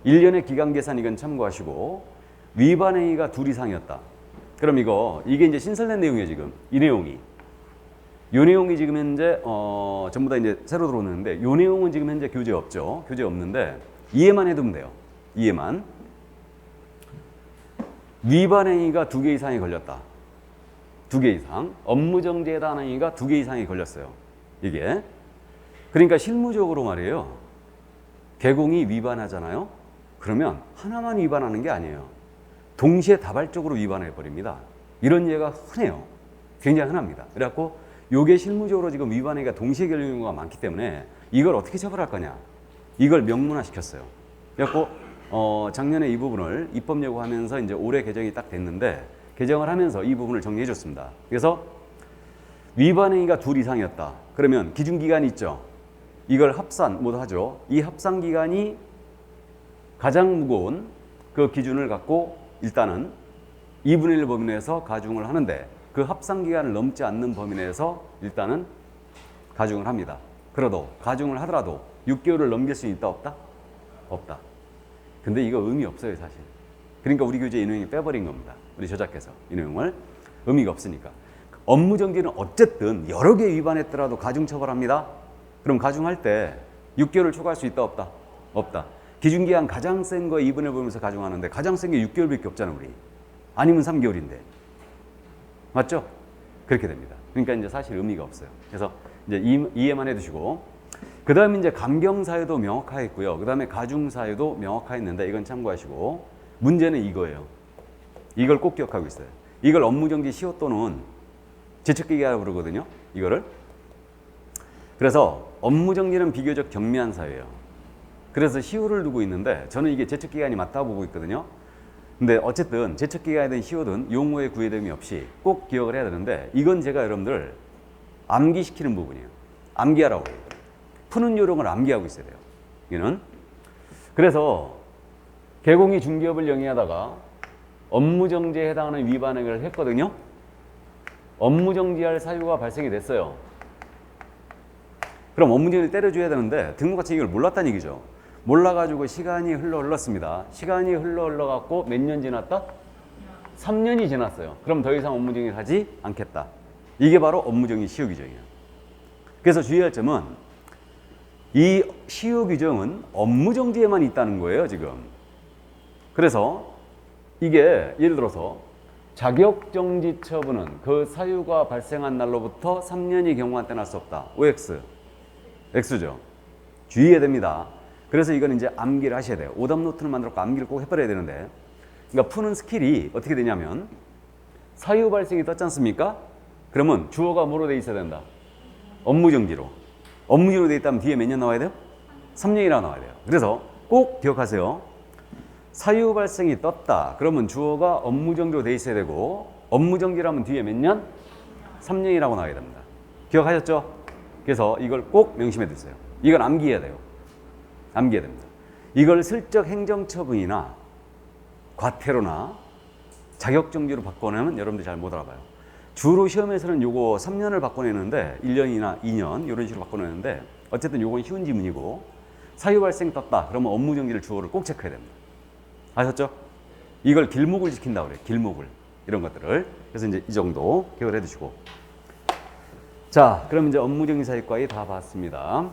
1년의 기간 계산 이건 참고하시고, 위반 행위가 2 이상이었다. 그럼 이게 이제 신설된 내용이에요. 지금 이 내용이. 요 내용이 지금 현재 전부 다 이제 새로 들어오는데, 요 내용은 지금 현재 교재 없죠. 교재 없는데 이해만 해두면 돼요. 이해만. 위반 행위가 2개 이상이 걸렸다. 2개 이상. 업무정지에 해당하는 행위가 2개 이상이 걸렸어요. 이게. 그러니까 실무적으로 말이에요. 개공이 위반하잖아요. 그러면 하나만 위반하는 게 아니에요. 동시에 다발적으로 위반해 버립니다. 이런 예가 흔해요. 굉장히 흔합니다. 그래갖고 요게 실무적으로 지금 위반 행위가 동시에 걸리는 경우가 많기 때문에 이걸 어떻게 처벌할 거냐. 이걸 명문화 시켰어요. 그래갖고 작년에 이 부분을 입법 예고하면서 이제 올해 개정이 딱 됐는데, 개정을 하면서 이 부분을 정리해 줬습니다. 그래서 위반 행위가 2 이상이었다. 그러면 기준기간이 있죠. 이걸 합산 못 하죠. 이 합산 기간이 가장 무거운 그 기준을 갖고 일단은 2분의 1 범위 내에서 가중을 하는데, 그 합산 기간을 넘지 않는 범위 내에서 일단은 가중을 합니다. 그래도 가중을 하더라도 6개월을 넘길 수 있다 없다? 없다. 근데 이거 의미 없어요, 사실. 그러니까 우리 교재 이 내용이 빼버린 겁니다. 우리 저자께서 이 내용을. 의미가 없으니까. 업무정지는 어쨌든 여러 개 위반했더라도 가중 처벌합니다. 그럼 가중할 때 6개월을 초과할 수 있다 없다? 없다. 기준기한 가장 센 거 2분의 1 보면서 가중하는데 가장 센 게 6개월밖에 없잖아, 우리. 아니면 3개월인데. 맞죠? 그렇게 됩니다. 그러니까 이제 사실 의미가 없어요. 그래서 이제 이해만 해두시고, 그 다음에 이제 감경 사유도 명확하겠고요. 그 다음에 가중 사유도 명확하겠는데 이건 참고하시고, 문제는 이거예요. 이걸 꼭 기억하고 있어요. 이걸 업무정지 시효 또는 제척기간이라고 부르거든요. 이거를. 그래서 업무정지는 비교적 경미한 사유예요. 그래서 시효를 두고 있는데 저는 이게 제척기간이 맞다고 보고 있거든요. 근데 어쨌든 제척기간이든 시효든 용어의 구애됨이 없이 꼭 기억을 해야 되는데, 이건 제가 여러분들 암기시키는 부분이에요. 암기하라고 해요. 푸는 요령을 암기하고 있어야 돼요. 이거는. 그래서 개공이 중개업을 영위하다가 업무정지에 해당하는 위반 행위를 했거든요. 업무정지할 사유가 발생이 됐어요. 그럼 업무정지를 때려줘야 되는데 등록가치 이걸 몰랐다는 얘기죠. 몰라가지고 시간이 흘렀습니다. 시간이 흘러갖고 몇 년 지났다? 3년이 지났어요. 그럼 더 이상 업무정지 하지 않겠다. 이게 바로 업무정지 시효 규정이에요. 그래서 주의할 점은 이 시효 규정은 업무정지에만 있다는 거예요, 지금. 그래서 이게 예를 들어서 자격정지 처분은 그 사유가 발생한 날로부터 3년이 경과한 때는 할 수 없다. OX. X죠. 주의해야 됩니다. 그래서 이건 이제 암기를 하셔야 돼요. 오답 노트를 만들었고 암기를 꼭 해버려야 되는데, 그러니까 푸는 스킬이 어떻게 되냐면 사유 발생이 떴지 않습니까? 그러면 주어가 뭐로 돼 있어야 된다? 업무정지로. 업무정지로 돼 있다면 뒤에 몇 년 나와야 돼요? 3년이라고 나와야 돼요. 그래서 꼭 기억하세요. 사유 발생이 떴다. 그러면 주어가 업무정지로 돼 있어야 되고, 업무정지라면 뒤에 몇 년? 3년이라고 나와야 됩니다. 기억하셨죠? 그래서 이걸 꼭 명심해 두세요. 이걸 암기해야 돼요. 암기해야 됩니다. 이걸 슬쩍 행정처분이나 과태료나 자격정지로 바꿔내면 여러분들이 잘 못 알아봐요. 주로 시험에서는 요거 3년을 바꿔내는데 1년이나 2년 이런 식으로 바꿔내는데 어쨌든 요건 쉬운 지문이고 사유 발생 떴다 그러면 업무정지를 주어를 꼭 체크해야 됩니다. 아셨죠? 이걸 길목을 지킨다고 그래요. 길목을. 이런 것들을. 그래서 이제 이 정도 기억을 해두시고. 자, 그럼 이제 업무정지 사유까지 다 봤습니다.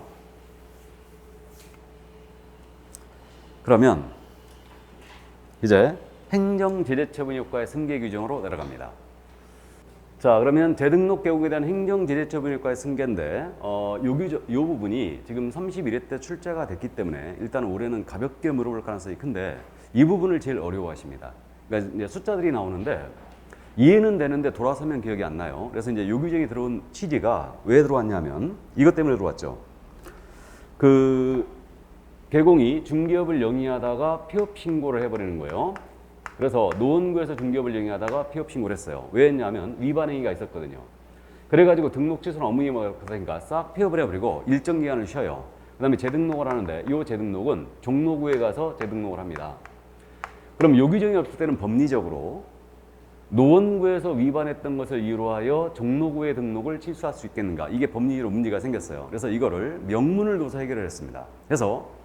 그러면 이제 행정제재처분효과의 승계 규정으로 내려갑니다. 자, 그러면 재등록 개국에 대한 행정제재처분효과의 승계인데 요 부분이 지금 31회 때 출제가 됐기 때문에 일단 올해는 가볍게 물어볼 가능성이 큰데 이 부분을 제일 어려워하십니다. 그러니까 이제 숫자들이 나오는데 이해는 되는데 돌아서면 기억이 안 나요. 그래서 이제 요 규정이 들어온 취지가 왜 들어왔냐면 이것 때문에 들어왔죠. 그 개공이 중개업을 영위하다가 폐업 신고를 해버리는 거예요. 그래서 노원구에서 중개업을 영위하다가 폐업 신고를 했어요. 왜 했냐면 위반 행위가 있었거든요. 그래가지고 등록 취소나 업무 위반을 했으니까 싹 폐업을 해버리고 일정 기간을 쉬어요. 그 다음에 재등록을 하는데 이 재등록은 종로구에 가서 재등록을 합니다. 그럼 요 규정이 없을 때는 법리적으로 노원구에서 위반했던 것을 이유로 하여 종로구의 등록을 취소할 수 있겠는가? 이게 법리로 문제가 생겼어요. 그래서 이거를 명문을 둬서 해결을 했습니다. 그래서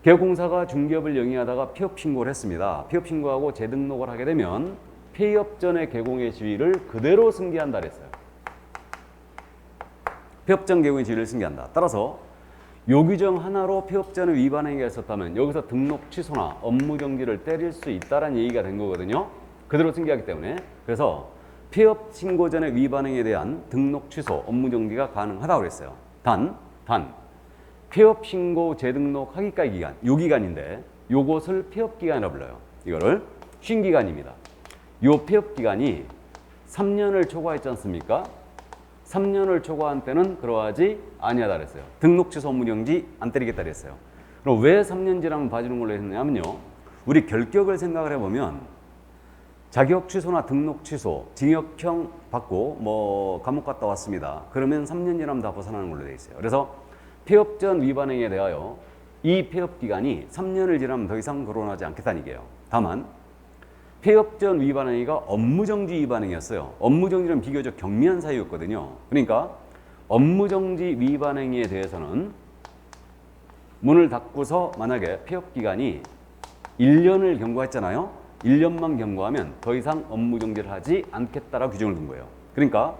개업공사가 중개업을 영위하다가 폐업 신고를 했습니다. 폐업 신고하고 재등록을 하게 되면 폐업 전의 개공의 지위를 그대로 승계한다 그랬어요. 폐업 전 개공의 지위를 승계한다. 따라서 요 규정 하나로 폐업 전에 위반 행위가 있었다면 여기서 등록 취소나 업무 정지를 때릴 수 있다는 얘기가 된 거거든요. 그대로 승계하기 때문에. 그래서 폐업 신고 전에 위반 행위에 대한 등록 취소, 업무 정지가 가능하다고 그랬어요. 단 폐업 신고 재등록 하기까지 기간, 요 기간인데 요것을 폐업 기간이라고 불러요. 이거를 쉰 기간입니다. 요 폐업 기간이 3년을 초과했지 않습니까? 3년을 초과한 때는 그러하지 아니하다 그랬어요. 등록 취소 업무 정지 안 때리겠다 그랬어요. 그럼 왜 3년 지나면 봐주는 걸로 했냐면요. 우리 결격을 생각을 해보면 자격 취소나 등록 취소, 징역형 받고 뭐 감옥 갔다 왔습니다. 그러면 3년 지나면 다 벗어나는 걸로 되어 있어요. 그래서 폐업 전 위반 행위에 대하여 이 폐업 기간이 3년을 지나면 더 이상 거론하지 않겠다는 얘기예요. 다만 폐업 전 위반 행위가 업무정지 위반 행위였어요. 업무정지는 비교적 경미한 사유였거든요. 그러니까 업무정지 위반 행위에 대해서는 문을 닫고서 만약에 폐업 기간이 1년을 경고했잖아요. 1년만 경고하면 더 이상 업무정지를 하지 않겠다라고 규정을 둔 거예요. 그러니까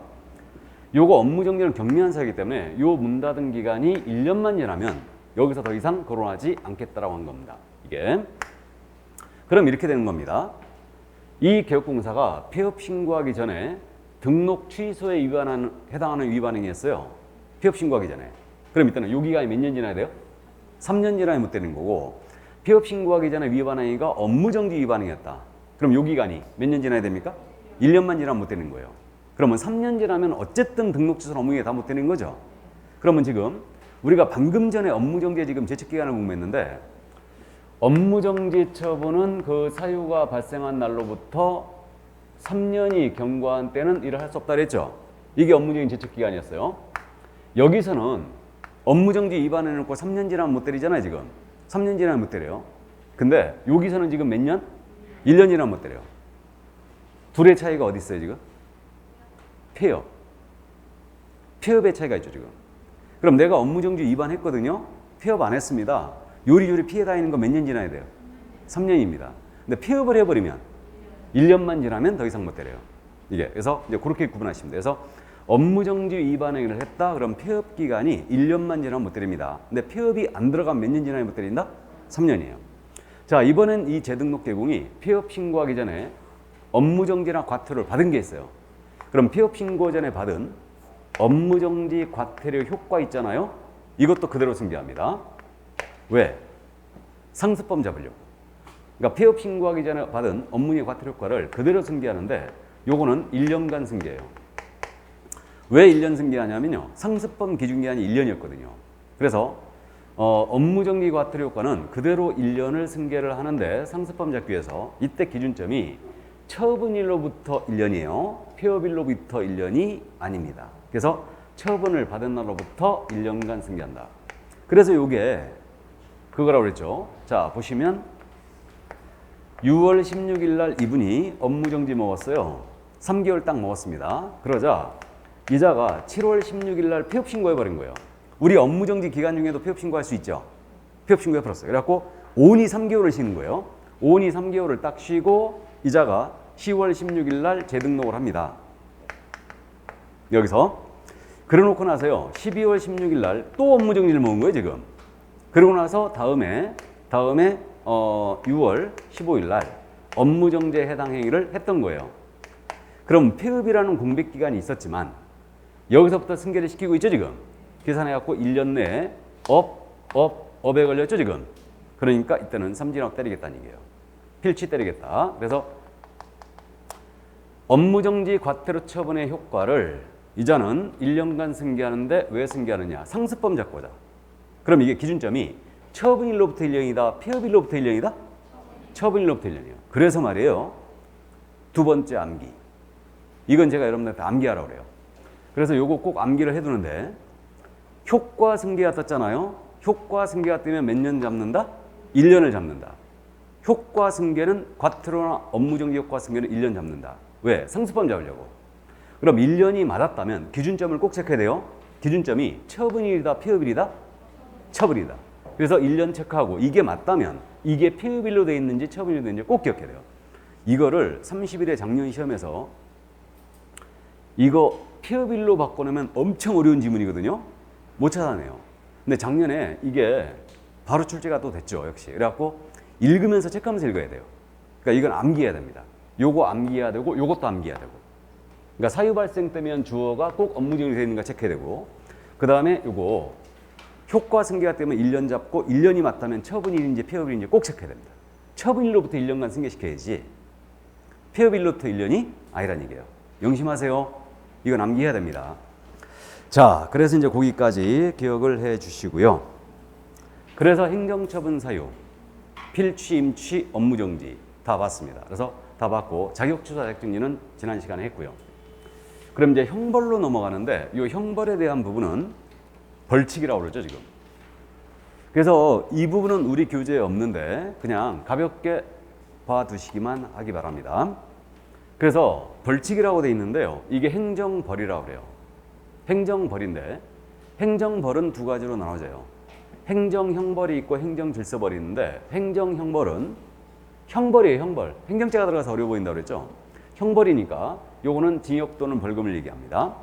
요거 업무정지는 경미한 사유이기 때문에 요 문 닫은 기간이 1년만 지나면 여기서 더 이상 거론하지 않겠다라고 한 겁니다. 이게. 그럼 이렇게 되는 겁니다. 이 개업공사가 폐업 신고하기 전에 등록 취소에 해당하는 위반 행위였어요. 폐업 신고하기 전에. 그럼 일단은 요 기간이 몇 년 지나야 돼요? 3년 지나야 못 되는 거고 폐업 신고하기 전에 위반 행위가 업무정지 위반 행위였다. 그럼 요 기간이 몇 년 지나야 됩니까? 1년만 지나면 못 되는 거예요. 그러면 3년 지나면 어쨌든 등록 취소 업무에 다 못 되는 거죠. 그러면 지금 우리가 방금 전에 업무정지에 지금 제척기간을 공부했는데 업무정지 처분은 그 사유가 발생한 날로부터 3년이 경과한 때는 일을 할 수 없다 그랬죠. 이게 업무정지 제척기간이었어요. 여기서는 업무정지 위반해놓고 3년 지나면 못 때리잖아요. 지금 3년 지나면 못 때려요. 근데 여기서는 지금 몇 년? 1년 지나면 못 때려요. 둘의 차이가 어디 있어요 지금? 폐업의 차이가 있죠 지금. 그럼 내가 업무정지 위반했거든요. 폐업 안 했습니다. 요리조리 피해 다니는 거 몇 년 지나야 돼요? 3년입니다. 근데 폐업을 해버리면 1년만 지나면 더 이상 못 때려요. 이게 그래서 이제 그렇게 구분하시면 돼요. 그래서 업무정지 위반 행위를 했다. 그럼 폐업 기간이 1년만 지나면 못 때립니다. 근데 폐업이 안 들어가면 몇 년 지나면 못 때린다? 3년이에요. 자, 이번엔 이 재등록 개공이 폐업 신고하기 전에 업무정지나 과태료를 받은 게 있어요. 그럼 폐업 신고 전에 받은 업무정지 과태료 효과 있잖아요. 이것도 그대로 승계합니다. 왜? 상습범 잡으려고. 그러니까 폐업 신고하기 전에 받은 업무의 과태료 효과를 그대로 승계하는데 요거는 1년간 승계예요. 왜 1년 승계하냐면요. 상습범 기준기한이 1년이었거든요. 그래서 업무정지 과태료 효과는 그대로 1년을 승계를 하는데 상습범 잡기 위해서 이때 기준점이 처분일로부터 1년이에요. 폐업일로부터 1년이 아닙니다. 그래서 처분을 받은 날로부터 1년간 승계한다. 그래서 이게 그거라고 그랬죠. 자, 보시면 6월 16일 날 이분이 업무정지 먹었어요. 3개월 딱 먹었습니다. 그러자 이자가 7월 16일 날 폐업 신고해버린 거예요. 우리 업무정지 기간 중에도 폐업 신고할 수 있죠. 폐업 신고해버렸어요. 그래갖고 오니 3개월을 쉬는 거예요. 오니 3개월을 딱 쉬고 이자가 10월 16일 날 재등록을 합니다. 여기서 그래놓고 나서요 12월 16일 날 또 업무정지를 먹은 거예요 지금. 그러고 나서 다음에 6월 15일 날 업무정지에 해당 행위를 했던 거예요. 그럼 폐업이라는 공백기간이 있었지만 여기서부터 승계를 시키고 있죠 지금. 계산해갖고 1년 내에 업에 걸렸죠 지금. 그러니까 이때는 삼진업 때리겠다는 얘기예요. 필치 때리겠다. 그래서 업무정지 과태료 처분의 효과를 이자는 1년간 승계하는데 왜 승계하느냐? 상습범 잡고자. 그럼 이게 기준점이 처분일로부터 1년이다, 폐업일로부터 1년이다? 처분일로부터 1년이에요. 그래서 말이에요. 두 번째 암기. 이건 제가 여러분들한테 암기하라고 그래요. 그래서 요거 꼭 암기를 해두는데 효과 승계가 떴잖아요. 효과 승계가 뜨면 몇 년 잡는다? 1년을 잡는다. 효과 승계는 과태료나 업무정지 효과 승계는 1년 잡는다. 왜? 상습범 잡으려고. 그럼 1년이 맞았다면 기준점을 꼭 체크해야 돼요. 기준점이 처분일이다, 폐업일이다? 처분이다. 그래서 1년 체크하고 이게 맞다면 이게 폐업일로 돼 있는지 처분일로 돼 있는지 꼭 기억해야 돼요. 이거를 30일에 작년 시험에서 이거 폐업일로 바꿔내면 엄청 어려운 지문이거든요. 못 찾아내요. 근데 작년에 이게 바로 출제가 또 됐죠. 역시. 그래갖고 읽으면서 체크하면서 읽어야 돼요. 그러니까 이건 암기해야 됩니다. 요거 암기해야 되고 요것도 암기해야 되고. 그러니까 사유 발생 때면 주어가 꼭 업무정지 되어 있는가 체크해야 되고 그 다음에 요거 효과 승계가 되면 1년 잡고 1년이 맞다면 처분일인지 폐업일인지 꼭 체크해야 됩니다. 처분일로부터 1년간 승계시켜야지 폐업일로부터 1년이 아니란 얘기예요. 명심하세요. 이건 암기해야 됩니다. 자, 그래서 이제 거기까지 기억을 해 주시고요. 그래서 행정처분 사유, 필취, 임취, 업무정지 다 봤습니다. 그래서 다 봤고 자격취소 자격정지는 지난 시간에 했고요. 그럼 이제 형벌로 넘어가는데 이 형벌에 대한 부분은 벌칙이라고 그러죠 지금. 그래서 이 부분은 우리 교재에 없는데 그냥 가볍게 봐두시기만 하기 바랍니다. 그래서 벌칙이라고 돼 있는데요. 이게 행정벌이라고 그래요. 행정벌인데 행정벌은 두 가지로 나눠져요. 행정형벌이 있고 행정질서벌이 있는데 행정형벌은 형벌이에요. 형벌. 행정죄가 들어가서 어려워 보인다고 그랬죠. 형벌이니까 요거는 징역 또는 벌금을 얘기합니다.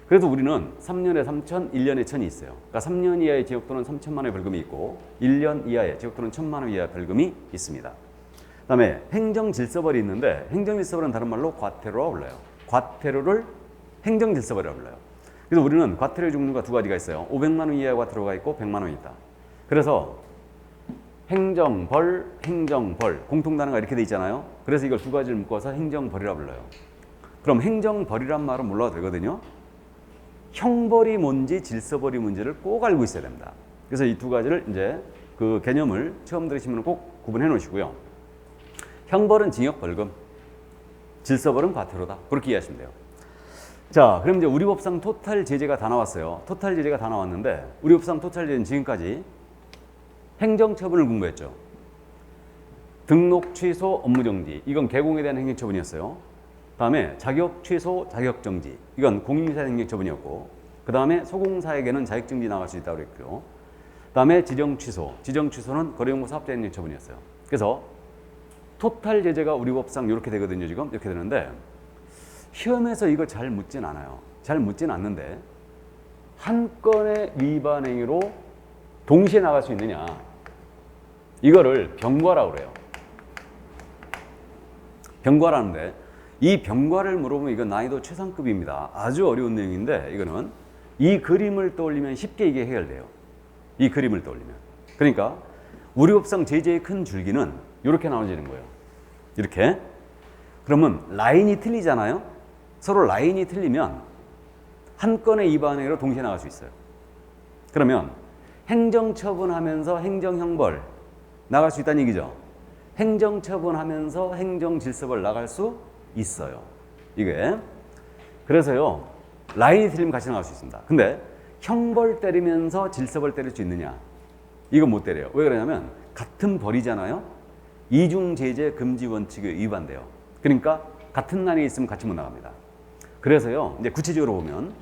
그래서 우리는 3년에 3천, 1년에 1천이 있어요. 그러니까 3년 이하의 징역 또는 3천만 원의 벌금이 있고 1년 이하의 징역 또는 1천만 원 이하의 벌금이 있습니다. 그 다음에 행정질서벌이 있는데 행정질서벌은 다른 말로 과태료라고 불러요. 과태료를 행정질서벌이라고 불러요. 그래서 우리는 과태료 종류가 두 가지가 있어요. 500만 원 이하의 과태료가 있고 100만 원이 있다. 그래서 행정벌, 행정벌 공통단어가 이렇게 돼 있잖아요. 그래서 이걸 두 가지를 묶어서 행정벌이라고 불러요. 그럼 행정벌이란 말은 몰라도 되거든요. 형벌이 뭔지 질서벌이 뭔지를 꼭 알고 있어야 됩니다. 그래서 이 두 가지를 이제 그 개념을 처음 들으시면 꼭 구분해 놓으시고요. 형벌은 징역 벌금, 질서벌은 과태료다. 그렇게 이해하시면 돼요. 자, 그럼 이제 우리 법상 토탈 제재가 다 나왔어요. 토탈 제재가 다 나왔는데 우리 법상 토탈 제재는 지금까지 행정처분을 공부했죠. 등록 취소, 업무정지. 이건 개공에 대한 행정처분이었어요. 다음에 자격 취소, 자격정지. 이건 공인사회 행정처분이었고 그 다음에 소공사에게는 자격정지 나갈 수 있다고 그랬고요. 다음에 지정 취소. 지정 취소는 거래용고 사업자 행정처분이었어요. 그래서 토탈 제재가 우리 법상 이렇게 되거든요. 지금 이렇게 되는데 시험에서 이거 잘 묻진 않아요. 잘 묻진 않는데 한 건의 위반 행위로 동시에 나갈 수 있느냐. 이거를 병과라고 그래요. 병과라는데 이 병과를 물어보면 이건 난이도 최상급입니다. 아주 어려운 내용인데 이거는 이 그림을 떠올리면 쉽게 이게 해결돼요. 이 그림을 떠올리면. 그러니까 우리 법상 제재의 큰 줄기는 이렇게 나눠지는 거예요. 이렇게. 그러면 라인이 틀리잖아요. 서로 라인이 틀리면 한 건의 위반 행위로 동시에 나갈 수 있어요. 그러면 행정처분하면서 행정형벌 나갈 수 있다는 얘기죠. 행정처분하면서 행정질서벌 나갈 수 있어요. 이게. 그래서요. 라인이 틀리면 같이 나갈 수 있습니다. 근데 형벌 때리면서 질서벌 때릴 수 있느냐? 이건 못 때려요. 왜 그러냐면 같은 벌이잖아요. 이중 제재 금지 원칙에 위반돼요. 그러니까 같은 난에 있으면 같이 못 나갑니다. 그래서요, 이제 구체적으로 보면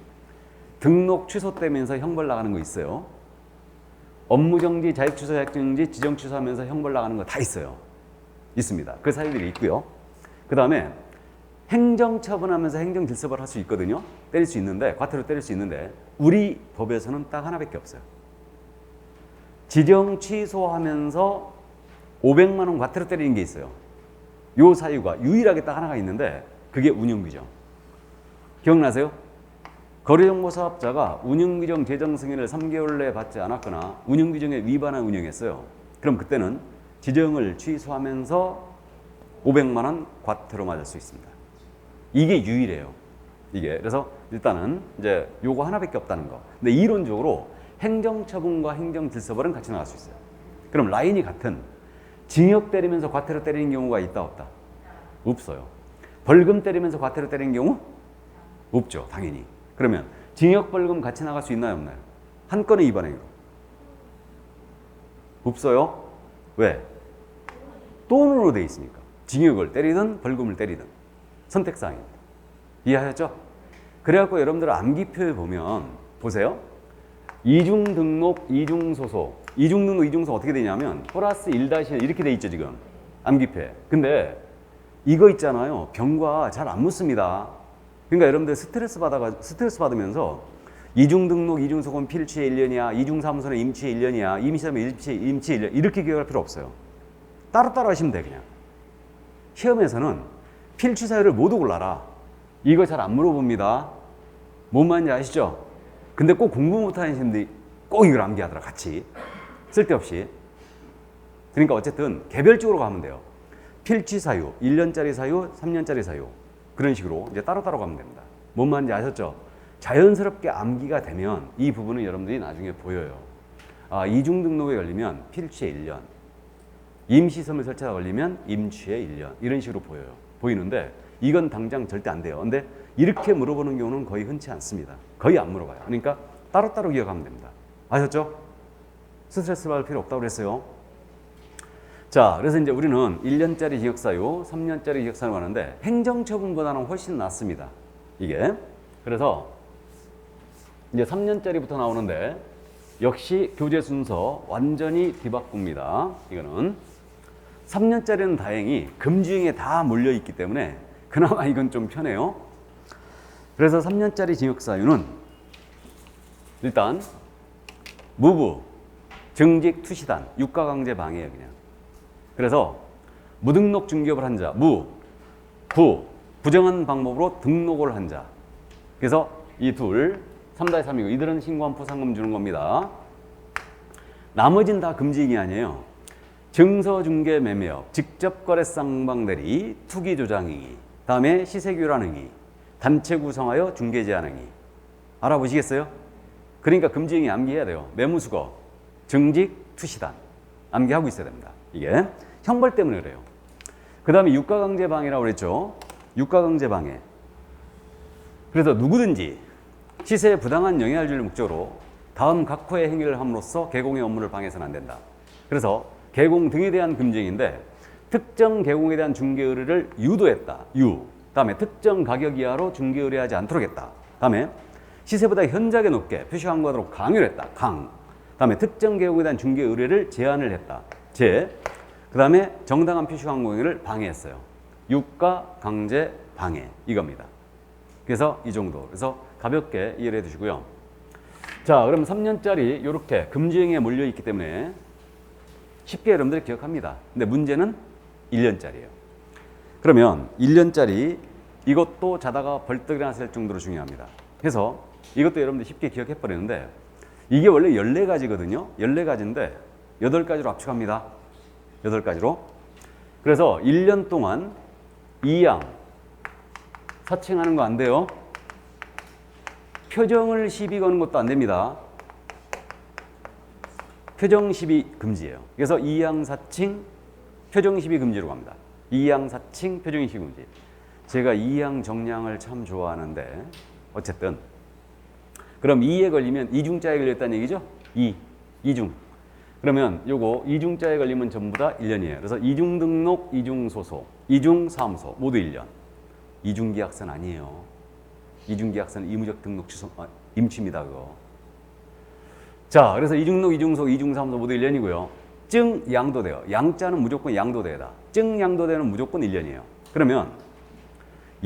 등록 취소되면서 형벌 나가는 거 있어요. 업무 정지, 자격 취소, 자격 정지, 지정 취소하면서 형벌 나가는 거 다 있어요. 있습니다. 그 사유들이 있고요. 그 다음에 행정 처분하면서 행정 질서벌 할 수 있거든요. 때릴 수 있는데, 과태료 때릴 수 있는데 우리 법에서는 딱 하나밖에 없어요. 지정 취소하면서 500만 원 과태료 때리는 게 있어요. 요 사유가 유일하게 딱 하나가 있는데 그게 운영규정. 기억나세요? 거래정보사업자가 운영규정 제정 승인을 3개월 내에 받지 않았거나 운영규정에 위반한 운영했어요. 그럼 그때는 지정을 취소하면서 500만 원 과태료 맞을 수 있습니다. 이게 유일해요. 이게. 그래서 일단은 이제 요거 하나밖에 없다는 거. 근데 이론적으로 행정처분과 행정질서벌은 같이 나갈 수 있어요. 그럼 라인이 같은 징역 때리면서 과태료 때리는 경우가 있다 없다? 없어요. 벌금 때리면서 과태료 때리는 경우? 없죠. 당연히. 그러면 징역 벌금 같이 나갈 수 있나요 없나요? 한 건의 위반행위로. 없어요. 왜? 돈으로 돼 있으니까. 징역을 때리든 벌금을 때리든 선택사항입니다. 이해하셨죠? 그래갖고 여러분들 암기표에 보면 보세요. 이중 등록, 이중 소속. 이중 등록, 이중 소속 어떻게 되냐면 플러스 1-1 이렇게 돼 있죠 지금 암기표에. 근데 이거 있잖아요. 병과 잘 안 묻습니다. 그러니까 여러분들 스트레스 받으면서 이중 등록, 이중 소속은 필취의 1년이야. 이중 사무소는 임취의 1년이야. 임시하면 임취의 1년. 이렇게 기억할 필요 없어요. 따로따로 하시면 돼 그냥. 시험에서는 필취 사유를 모두 골라라. 이거 잘 안 물어봅니다. 뭔 말인지 아시죠? 근데 꼭 공부 못하는 분들이 꼭 이걸 암기하더라 같이. 쓸데없이. 그러니까 어쨌든 개별적으로 가면 돼요. 필취 사유, 1년짜리 사유, 3년짜리 사유. 그런 식으로 이제 따로따로 가면 됩니다. 뭔 말인지 아셨죠? 자연스럽게 암기가 되면 이 부분은 여러분들이 나중에 보여요. 아, 이중 등록에 걸리면 필취의 1년. 임시섬유 설치가 걸리면 임취의 1년. 이런 식으로 보여요. 보이는데 이건 당장 절대 안 돼요. 근데 이렇게 물어보는 경우는 거의 흔치 않습니다. 거의 안 물어봐요. 그러니까 따로따로 기억하면 됩니다. 아셨죠? 스트레스 받을 필요 없다고 그랬어요. 자, 그래서 이제 우리는 1년짜리 징역사유, 3년짜리 징역사유 하는데 행정처분보다는 훨씬 낫습니다. 이게. 그래서 이제 3년짜리부터 나오는데 역시 교재 순서 완전히 뒤바꿉니다. 이거는 3년짜리는 다행히 금주행에 다 몰려있기 때문에 그나마 이건 좀 편해요. 그래서 3년짜리 징역사유는 일단 무부, 정직, 투시단, 유가강제 방해예요 그냥. 그래서 무등록 중개업을 한 자, 부정한 방법으로 등록을 한 자. 그래서 이 둘, 3-3이고 이들은 신고한포 상금 주는 겁니다. 나머지는 다 금지행위 아니에요. 증서중개 매매업, 직접거래 쌍방대리, 투기조장행위, 다음에 시세교란행위, 단체 구성하여 중개제한행위. 알아보시겠어요? 그러니까 금지행위 암기해야 돼요. 매무수거, 정직, 투시단. 암기하고 있어야 됩니다. 이게 형벌 때문에 그래요. 그 다음에 유가강제방해라고 그랬죠. 유가강제방해. 그래서 누구든지 시세에 부당한 영향을 줄 목적으로 다음 각호의 행위를 함으로써 개공의 업무를 방해해서는 안 된다. 그래서 개공 등에 대한 금지행위인데 특정 개공에 대한 중개 의뢰를 유도했다. 다음에 특정 가격 이하로 중개 의뢰하지 않도록 했다. 다음에 시세보다 현저하게 높게 표시 광고하도록 강요를 했다. 다음에 특정 개공에 대한 중개 의뢰를 제한을 했다. 그 다음에 정당한 표시 광고 행위를 방해했어요. 유가 강제 방해 이겁니다. 그래서 이 정도. 그래서 가볍게 이해를 해두시고요. 자, 그럼 3년짜리 이렇게 금지행위에 몰려있기 때문에 쉽게 여러분들이 기억합니다. 근데 문제는 1년짜리예요. 그러면 1년짜리 이것도 자다가 벌떡 일어났을 정도로 중요합니다. 그래서 이것도 여러분들 쉽게 기억해 버리는데 이게 원래 14가지거든요. 14가지인데 8가지로 압축합니다. 8가지로. 그래서 1년 동안 2양 사칭하는 거 안 돼요. 표정을 시비 거는 것도 안 됩니다. 표정 시비 금지예요. 그래서 2양 사칭, 표정 시비 금지로 갑니다. 2양 사칭, 표정 시비 금지. 제가 2양 정량을 참 좋아하는데 어쨌든 그럼 2에 걸리면 2중자에 걸렸다는 얘기죠? 2중. 그러면 요거 이중자에 걸리면 전부 다 1년이에요. 그래서 이중등록, 이중소속, 이중사무소 모두 1년. 이중계약서는 아니에요. 이중계약서는 의무적 등록 취소, 임치입니다. 그거. 자, 그래서 이중등록, 이중소속, 이중사무소 모두 1년이고요. 증 양도대여. 양자는 무조건 양도대여다. 증 양도대여는 무조건 1년이에요. 그러면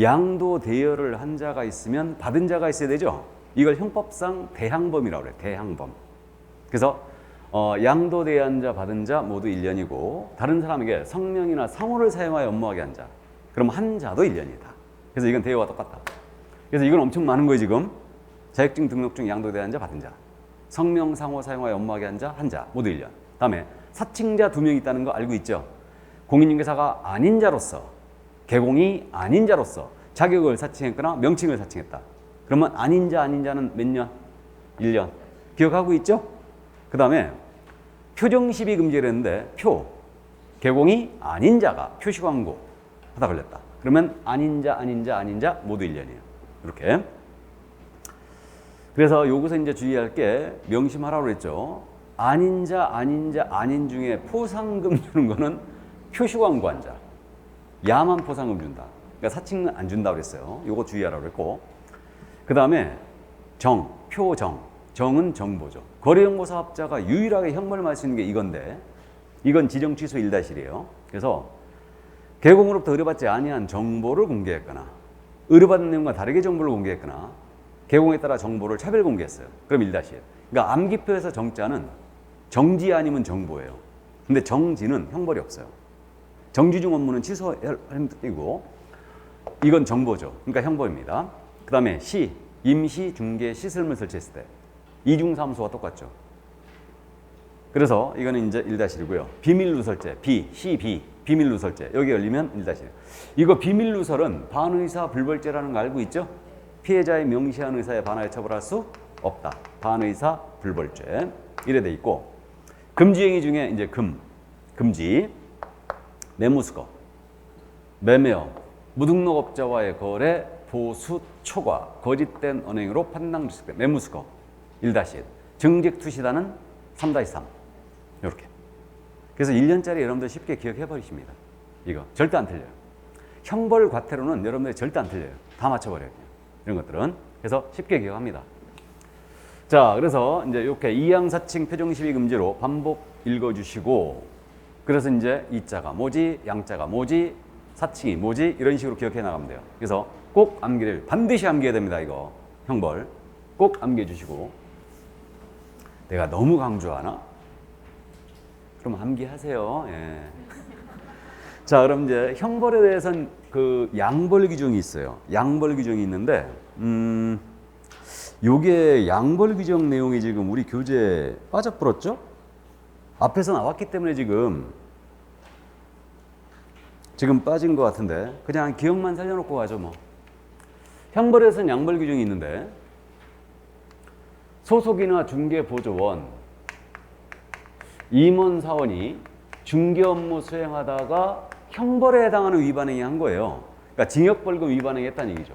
양도대여를 한 자가 있으면 받은 자가 있어야 되죠. 이걸 형법상 대항범이라고 그래요. 대항범. 그래서 양도대여한 자, 받은 자 모두 1년이고 다른 사람에게 성명이나 상호를 사용하여 업무하게 한 자. 그럼 한 자도 1년이다. 그래서 이건 대여와 똑같다. 그래서 이건 엄청 많은 거예요, 지금. 자격증, 등록증, 양도대여한 자, 받은 자. 성명, 상호 사용하여 업무하게 한 자, 한 자 모두 1년. 다음에 사칭자 2명 있다는 거 알고 있죠? 공인중개사가 아닌 자로서, 개공이 아닌 자로서 자격을 사칭했거나 명칭을 사칭했다. 그러면 아닌 자는 몇 년? 1년. 기억하고 있죠? 그 다음에 표정시비 금지를 했는데 개공이 아닌 자가 표시광고 하다 걸렸다. 그러면 아닌 자 모두 1년이에요. 이렇게. 그래서 여기서 이제 주의할 게 명심하라고 그랬죠. 아닌 중에 포상금 주는 거는 표시광고한 자. 야만 포상금 준다. 그러니까 사칭은 안 준다고 그랬어요. 요거 주의하라고 그랬고. 그 다음에 표정. 정은 정보죠. 거래정보사업자가 유일하게 형벌을 맞을 수 있는 게 이건데 이건 지정 취소 1-1이에요. 그래서 개공으로부터 의뢰받지 아니한 정보를 공개했거나 의뢰받은 내용과 다르게 정보를 공개했거나 개공에 따라 정보를 차별 공개했어요. 그럼 1-1. 그러니까 암기표에서 정자는 정지 아니면 정보예요. 근데 정지는 형벌이 없어요. 정지 중 업무는 취소하는 뜻이고 이건 정보죠. 그러니까 형벌입니다. 그 다음에 임시 중개 시설물 설치했을 때 이중사무소와 똑같죠. 그래서 이거는 이제 1-1이고요. 비밀누설죄, 비밀누설죄 여기 열리면 1-1. 이거 비밀누설은 반의사 불벌죄라는 거 알고 있죠? 피해자의 명시한 의사에 반하여 처벌할 수 없다. 반의사 불벌죄 이래 돼 있고 금지행위 중에 이제 금지 매무수거, 매매업, 무등록업자와의 거래, 보수, 초과, 거짓된 언행으로 판당 주식, 매무수거 1-1. 증직투시단은 3-3. 이렇게. 그래서 1년짜리 여러분들 쉽게 기억해 버리십니다. 이거 절대 안 틀려요. 형벌 과태료는 여러분들이 절대 안 틀려요. 다 맞춰버려요. 이런 것들은. 그래서 쉽게 기억합니다. 자, 그래서 이제 이렇게 이양사칭 표정시비 금지로 반복 읽어주시고, 그래서 이제 이자가 뭐지, 양자가 뭐지, 사칭이 뭐지, 이런 식으로 기억해 나가면 돼요. 그래서 꼭 반드시 암기해야 됩니다. 이거 형벌 꼭 암기해 주시고. 내가 너무 강조하나? 그럼 암기하세요. 예. 자, 그럼 이제 형벌에 대해서는 그 양벌 규정이 있어요. 양벌 규정이 있는데, 요게 양벌 규정 내용이 지금 우리 교재에 빠져버렸죠? 앞에서 나왔기 때문에 지금 빠진 것 같은데, 그냥 기억만 살려놓고 가죠, 뭐. 형벌에서는 양벌 규정이 있는데, 소속이나 중개보조원, 임원사원이 중개 업무 수행하다가 형벌에 해당하는 위반행위 한 거예요. 그러니까 징역벌금 위반행위 했다는 얘기죠.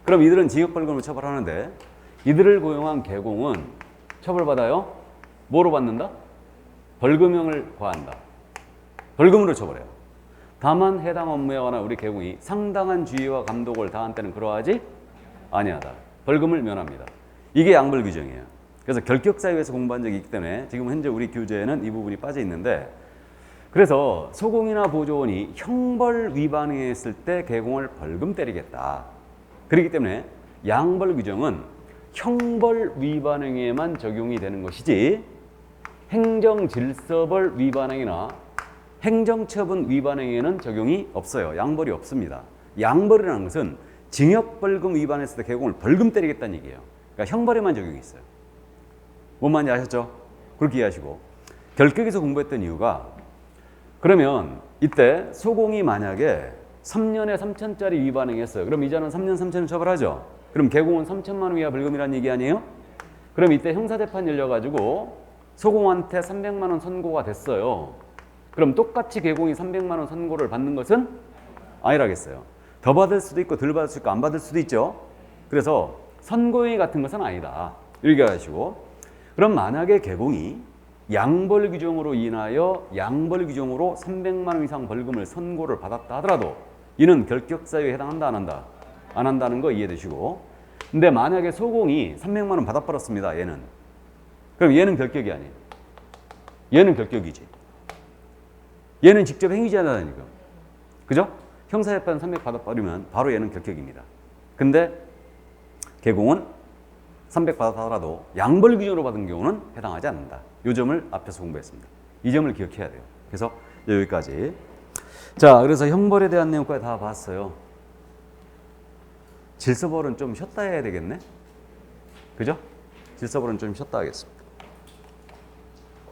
그럼 이들은 징역벌금으로 처벌하는데 이들을 고용한 개공은 처벌받아요? 뭐로 받는다? 벌금형을 과한다. 벌금으로 처벌해요. 다만 해당 업무에 관한 우리 개공이 상당한 주의와 감독을 다한 때는 그러하지 아니하다. 벌금을 면합니다. 이게 양벌 규정이에요. 그래서 결격사유에서 공부한 적이 있기 때문에 지금 현재 우리 교재에는 이 부분이 빠져 있는데, 그래서 소공이나 보조원이 형벌 위반했을 때 개공을 벌금 때리겠다. 그렇기 때문에 양벌 규정은 형벌 위반행위에만 적용이 되는 것이지 행정질서벌 위반행위나 행정처분 위반행위에는 적용이 없어요. 양벌이 없습니다. 양벌이라는 것은 징역벌금 위반했을 때 개공을 벌금 때리겠다는 얘기예요. 그러니까 형벌에만 적용이 있어요. 뭔 말인지 아셨죠? 그렇게 이해하시고. 결격에서 공부했던 이유가, 그러면 이때 소공이 만약에 3년에 3천짜리 위반행위했어요. 그럼 이자는 3년 3천을 처벌하죠. 그럼 개공은 3천만 원 이하 벌금이라는 얘기 아니에요? 그럼 이때 형사재판 열려가지고 소공한테 300만 원 선고가 됐어요. 그럼 똑같이 개공이 300만 원 선고를 받는 것은 아니라겠어요. 더 받을 수도 있고 덜 받을 수도 있고 안 받을 수도 있죠. 그래서 선고행위 같은 것은 아니다. 이렇게 하시고, 그럼 만약에 개공이 양벌 규정으로 인하여 양벌 규정으로 300만 원 이상 벌금을 선고를 받았다 하더라도 이는 결격 사유에 해당한다 안 한다? 안 한다는 거 이해되시고. 근데 만약에 소공이 300만 원 받아버렸습니다. 얘는. 그럼 얘는 결격이 아니에요. 얘는 결격이지. 얘는 직접 행위자라니까. 그죠? 형사재판 300 받아버리면 바로 얘는 결격입니다. 근데 개공은 300 받았더라도 양벌 규정으로 받은 경우는 해당하지 않는다. 이 점을 앞에서 공부했습니다. 이 점을 기억해야 돼요. 그래서 여기까지. 자, 그래서 형벌에 대한 내용까지 다 봤어요. 질서벌은 좀 쉬었다 해야 되겠네? 그죠? 질서벌은 좀 쉬었다 하겠습니다.